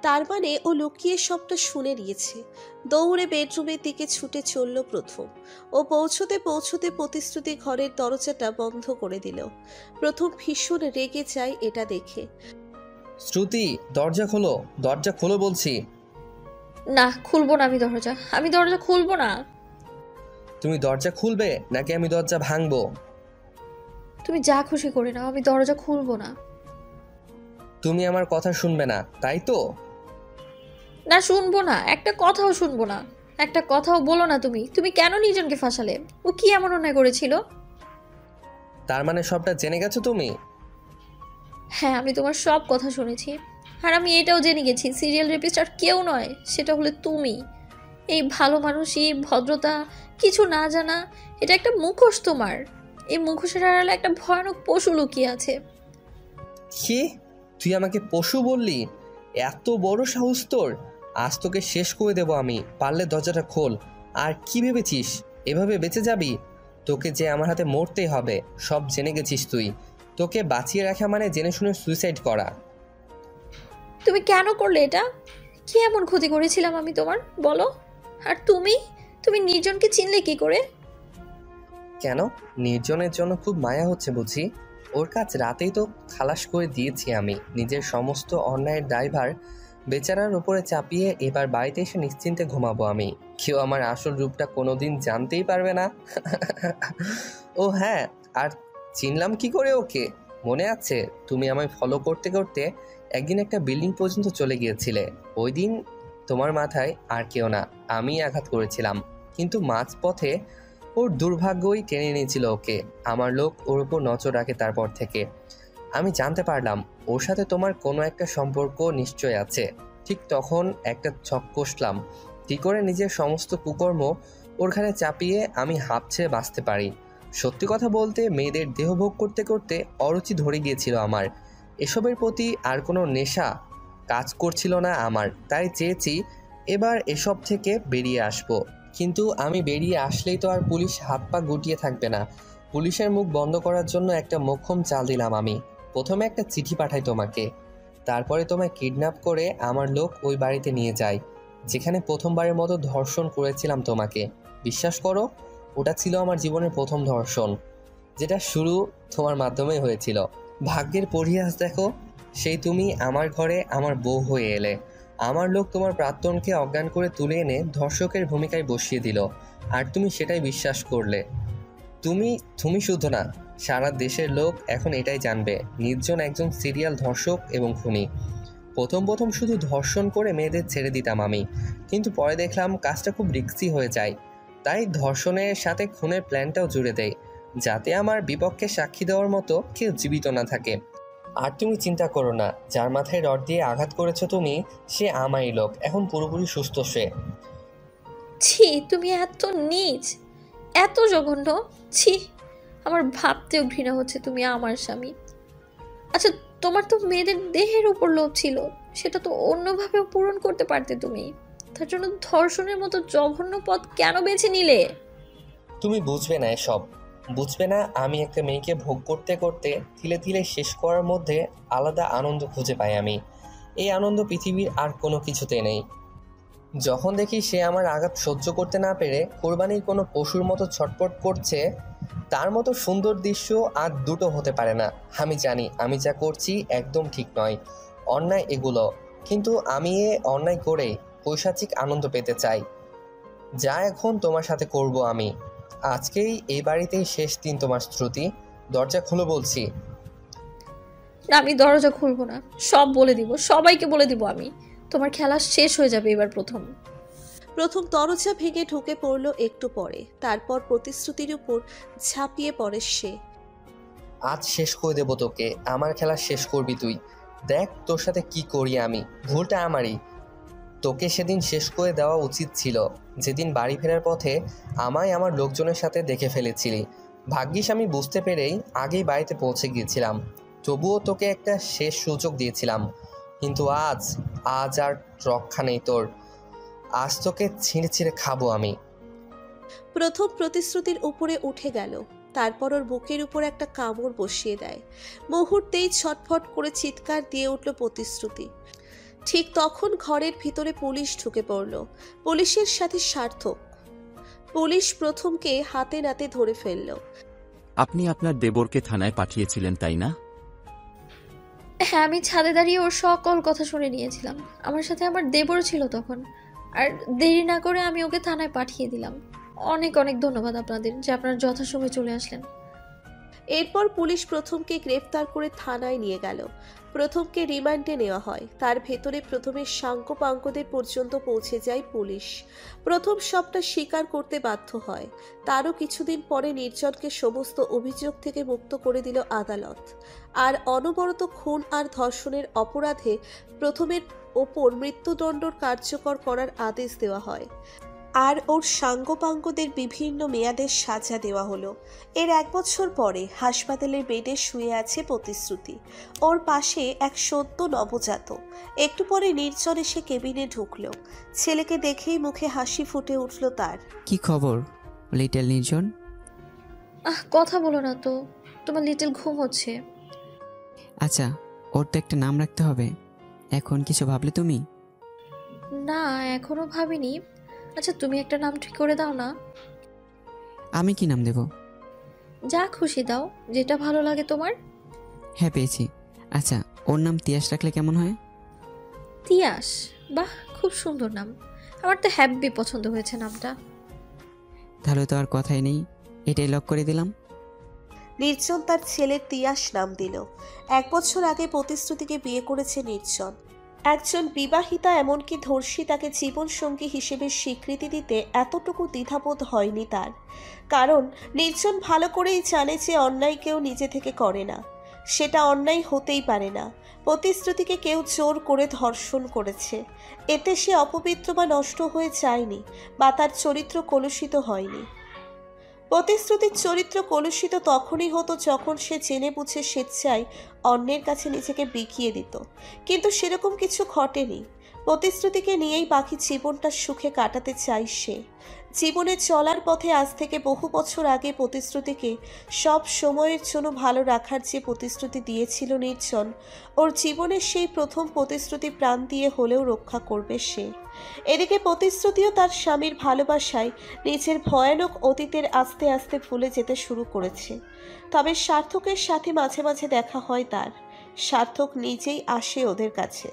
তার মানে ও লুকিয়ে সবটা শুনে নিয়েছে। দৌড়ে বেডরুমের দিকে ছুটে চলল প্রথম। ও পৌঁছতে পৌঁছতে প্রতিশ্রুতি ঘরের দরজাটা বন্ধ করে দিল। প্রথম ভীষণ রেগে যায় এটা দেখে। শ্রুতি, দরজা খোলো, দরজা খোলো বলছি। না, খুলবো না, আমি দরজা খুলবো না। তুমি দরজা খুলবে নাকি আমি দরজা ভাঙবো? তুমি যা খুশি করে নাও, আমি দরজা খুলবো না। তুমি আমার কথা শুনবে না, তাই তো? না, শুনবো না, একটা কথাও শুনবো না। একটা কথাও বলো না তুমি। তুমি কেন নির্জনকে ফাঁসালে? ও কি এমন অন্যায় করেছিল? তার মানে সবটা জেনে গেছো তুমি? হ্যাঁ, আমি তোমার সব কথা শুনেছি। আর আমি এটাও জেনে গেছি সিরিয়াল রেপিস্ট আর কেউ নয়, সেটা হলে তুমি। এই ভালো মানুষই, ভদ্রতা, কিছু না জানা, এটা একটা মুখোশ তোমার। এই মুখোশের আড়ালে একটা ভয়ানক পশু লুকিয়ে আছে। কি? তুই আমাকে পশু বললি? এত বড় সাহস তোর? আজ তোকে শেষ করে দেবো আমি। পারলে দরজাটা খোল। আর কি ভেবেছিস এভাবে বেঁচে যাবি? তোকে যে আমার হাতে মরতেই হবে, সব জেনে গেছিস তুই। তোকে বাঁচিয়ে রাখা মানে জেনে শুনে সুইসাইড করা। তুমি কেন করলে এটা? কি এমন ক্ষতি করেছিলাম আমি তোমার, বলো? আর তুমি তুমি নির্জনকে চিনলে কি করে? কেন? নির্জনের জন্য খুব মায়া হচ্ছে বুঝি? ওর কাজ রাতেই তো খালাস করে দিয়েছি আমি। নিজের সমস্ত অন্যায়ের দায়ভার বেচারার উপরে চাপিয়ে এবার বাড়িতে এসে নিশ্চিন্তে ঘুমাবো আমি। কেউ আমার আসল রূপটা কোনোদিন জানতেই পারবে না। ও হ্যাঁ, আর চিনলাম কি করে ওকে? মনে আছে তুমি আমায় ফলো করতে করতে একদিন একটা বিল্ডিং পর্যন্ত চলে গিয়েছিলে? ওই দিন তোমার মাথায় আর কেউ না, আমি আঘাত করেছিলাম। কিন্তু মাঝপথে ওর দুর্ভাগ্যই টেনে নিয়েছিল ওকে। আমার লোক ওর উপর নজর রাখে তারপর থেকে। আমি জানতে পারলাম ওর সাথে তোমার কোনো একটা সম্পর্ক নিশ্চয় আছে। ঠিক তখন একটা ছক কষলাম, কী করে নিজের সমস্ত কুকর্ম ওর ঘাড়ে চাপিয়ে আমি হাঁপ ছেড়ে বাঁচতে পারি। সত্যি কথা বলতে মেয়েদের দেহভোগ করতে করতে অরুচি ধরে গিয়েছিল আমার। এসবের প্রতি আর কোনো নেশা কাজ করছিল না আমার। তাই চেয়েছি এবার এসব থেকে বেরিয়ে আসবো। কিন্তু আমি বেরিয়ে আসলেই তো আর পুলিশ হাত পা গুটিয়ে থাকবে না। পুলিশের মুখ বন্ধ করার জন্য একটা মোক্ষম চাল দিলাম আমি। প্রথমে একটা চিঠি পাঠাই তোমাকে, তারপরে তোমায় কিডন্যাপ করে আমার লোক ওই বাড়িতে নিয়ে যায় যেখানে প্রথমবারের মতো ধর্ষণ করেছিলাম তোমাকে। বিশ্বাস করো, ওটা ছিল আমার জীবনের প্রথম ধর্ষণ, যেটা শুরু তোমার মাধ্যমেই হয়েছিল। ভাগ্যের পরিহাস দেখো, সেই তুমি আমার ঘরে আমার বউ হয়ে এলে। আমার লোক তোমার প্রাক্তনকে অজ্ঞান করে তুলে এনে ধর্ষকের ভূমিকায় বসিয়ে দিল, আর তুমি সেটাই বিশ্বাস করলে। তুমি শুধু না, সারা দেশের লোক এখন এটাই জানবে নির্জন একজন সিরিয়াল ধর্ষক এবং খুনি। প্রথম শুধু ধর্ষণ করে মেয়েদের ছেড়ে দিতাম আমি, কিন্তু পরে দেখলাম কাজটা খুব রিস্কি হয়ে যায়। তাই ধর্ষণের সাথে খুনের প্ল্যানটাও জুড়ে দেয়, যাতে আমার বিপক্ষে সাক্ষী দেওয়ার মতো কেউ জীবিত না থাকে। আর তুমি চিন্তা করো না, যার মাথায় রড দিয়ে আঘাত করেছো তুমি, সে আমারই লোক, এখন পুরোপুরি সুস্থ সে। ছি, তুমি এত নীচ, এত জঘন্য! ছি, আমার ভাবতেও ঘৃণা হচ্ছে তুমি আমার স্বামী। আচ্ছা, তোমার তো মেয়েদের দেহের উপর লোভ ছিল, সেটা তো অন্যভাবেও পূরণ করতে পারতে তুমি। তার জন্য ধর্ষণের মতো জঘন্য পথ কেন বেছে নিলে? তুমি বুঝবে না এসব, বুঝবে না। আমি একটা মেয়েকে ভোগ করতে করতে ধীরে ধীরে শেষ করার মধ্যে আলাদা আনন্দ খুঁজে পাই আমি। এই আনন্দ পৃথিবীর আর কোনো কিছুতে নেই। যখন দেখি সে আমার আঘাত সহ্য করতে না পেরে কোরবানির কোনো পশুর মতো ছটফট করছে, তার মতো সুন্দর দৃশ্য আর দুটো হতে পারে না। আমি জানি আমি যা করছি একদম ঠিক নয়, অন্যায় এগুলো, কিন্তু আমি এ অন্যায় করে পৈশাচিক আনন্দ পেতে চাই, যা এখন তোমার সাথে করব আমি। আজকেই এই বাড়িতেই শেষ দিন তোমার, শ্রুতি। দরজা খুলো বলছি। না, আমি দরজা খুলবো না। সব বলে দিব, সবাইকে বলে দিব আমি। তোমার খেলা শেষ হয়ে যাবে এবার। প্রথম দরজা ভেঙে ঢুকে পড়ল একটু পরে, তারপর প্রতিশ্রুতির উপর ঝাঁপিয়ে পড়ে সে। আজ শেষ করে দেবো তোকে, আমার খেলা শেষ করবি তুই। দেখ তোর সাথে কি করি আমি। ভুলটা আমারই, তোকে সেদিন শেষ করে দেওয়া উচিত ছিল, যেদিন বাড়ি ফেরার পথে আমায় আমার লোকজনের সাথে দেখে ফেলেছিলি। ভাগ্যিস আমি বুঝতে পেরেই আগেই বাড়িতে পৌঁছে গিয়েছিলাম, তবুও তোকে একটা শেষ সুযোগ দিয়েছিলাম। কিন্তু আজ আর রক্ষা নেই তোর। আজ তোকে ছিঁড়ে ছিঁড়ে খাবো আমি। প্রথম প্রতিশ্রুতির উপরে উঠে গেল, তারপর ওর বুকের উপর একটা কামড় বসিয়ে দেয়। মুহূর্তেই ছটফট করে চিৎকার দিয়ে উঠল প্রতিশ্রুতি। ঠিক তখন ঘরের ভিতরে পুলিশ ঢুকে পড়ল। পুলিশের সাথে সার্থক। পুলিশ প্রথমকে হাতে নাতে ধরে ফেলল। আপনি আপনার দেবরকে থানায় পাঠিয়েছিলেন তাই না? হ্যাঁ, আমি ছাদে দাঁড়িয়ে ওর সকল কথা শুনে নিয়েছিলাম। আমার সাথে আমার দেবর ছিল তখন। আর দেরি না করে আমি ওকে থানায় পাঠিয়ে দিলাম। অনেক অনেক ধন্যবাদ আপনাদের যে আপনারা যথাসময়ে চলে আসলেন। এরপর পুলিশ প্রথমকে গ্রেফতার করে থানায় নিয়ে গেল। প্রথমকে রিমান্ডে নেওয়া হয়। তার ভেতরে প্রথমের সাঙ্গপাঙ্গদের পর্যন্ত পৌঁছে যায় পুলিশ। প্রথম সবটা স্বীকার করতে বাধ্য হয়। তারও কিছুদিন পরে নির্জনকে সমস্ত অভিযোগ থেকে মুক্ত করে দিল আদালত। আর অনবরত খুন আর ধর্ষণের অপরাধে প্রথমের ওপর মৃত্যুদণ্ড কার্যকর করার আদেশ দেওয়া হয়। আর ওর সাঙ্গপাঙ্গদের বিভিন্ন মেয়াদের সাজা দেওয়া হলো। এর 1 বছর পরে হাসপাতালের বেডে শুয়ে আছে প্রতিশ্রুতি। ওর পাশে এক সদ্য নবজাতক। একটু পরে নির্জন এসে কেবিনে ঢুকলো। ছেলেকে দেখেই মুখে হাসি ফুটে উঠল তার। কি খবর লিটল নির্জন? কথা বলো না তো, তোমার লিটল ঘুম হচ্ছে। আচ্ছা, ওর তো একটা নাম রাখতে হবে। এখন কিছু ভাবলে তুমি? না, এখনো ভাবিনি। আচ্ছা, তুমি একটা নাম ঠিক করে দাও না। আমি কি নাম দেব? যা খুশি দাও, যেটা ভালো লাগে তোমার। হ্যাঁ, পেয়েছি। আচ্ছা, ওর নাম তিয়াস রাখলে কেমন হয়? তিয়াস? বাহ, খুব সুন্দর নাম। আমার তো হ্যাপি পছন্দ হয়েছে নামটা। তাহলে তো আর কথাই নেই, এটাই লক করে দিলাম। নির্জন তার ছেলের তিয়াস নাম দিল। 1 বছর আগে প্রতিশ্রুতিকে বিয়ে করেছে নির্জন। একজন বিবাহিতা, এমনকি ধর্ষিতাকে জীবনসঙ্গী হিসেবে স্বীকৃতি দিতে এতটুকু দ্বিধাবোধ হয়নি তার। কারণ নির্জন ভালো করেই জানে যে অন্যায় কেউ নিজে থেকে করে না, সেটা অন্যায় হতেই পারে না। প্রতিশ্রুতিকে কেউ জোর করে ধর্ষণ করেছে, এতে সে অপবিত্র বা নষ্ট হয়ে যায়নি, বা তার চরিত্র কলুষিত হয়নি। প্রতিশ্রুতির চরিত্র কলুষিত তখনই হতো যখন সে জেনে বুঝে স্বেচ্ছায় অন্যের কাছে নিজেকে বিকিয়ে দিত। কিন্তু সেরকম কিছু ঘটেনি। প্রতিশ্রুতিকে নিয়েই বাকি জীবনটা সুখে কাটাতে চায় সে। জীবনে চলার পথে আজ থেকে বহু বছর আগে প্রতিশ্রুতিকে সব সময়ের জন্য ভালো রাখার যে প্রতিশ্রুতি দিয়েছিল নির্জন, ওর জীবনের সেই প্রথম প্রতিশ্রুতি প্রাণ দিয়ে হলেও রক্ষা করবে সে। এদিকে প্রতিশ্রুতিও তার স্বামীর ভালোবাসায় নিজের ভয়ানক অতীতের আস্তে আস্তে ভুলে যেতে শুরু করেছে। তবে সার্থকের সাথে মাঝে মাঝে দেখা হয় তার। সার্থক নিজেই আসে ওদের কাছে।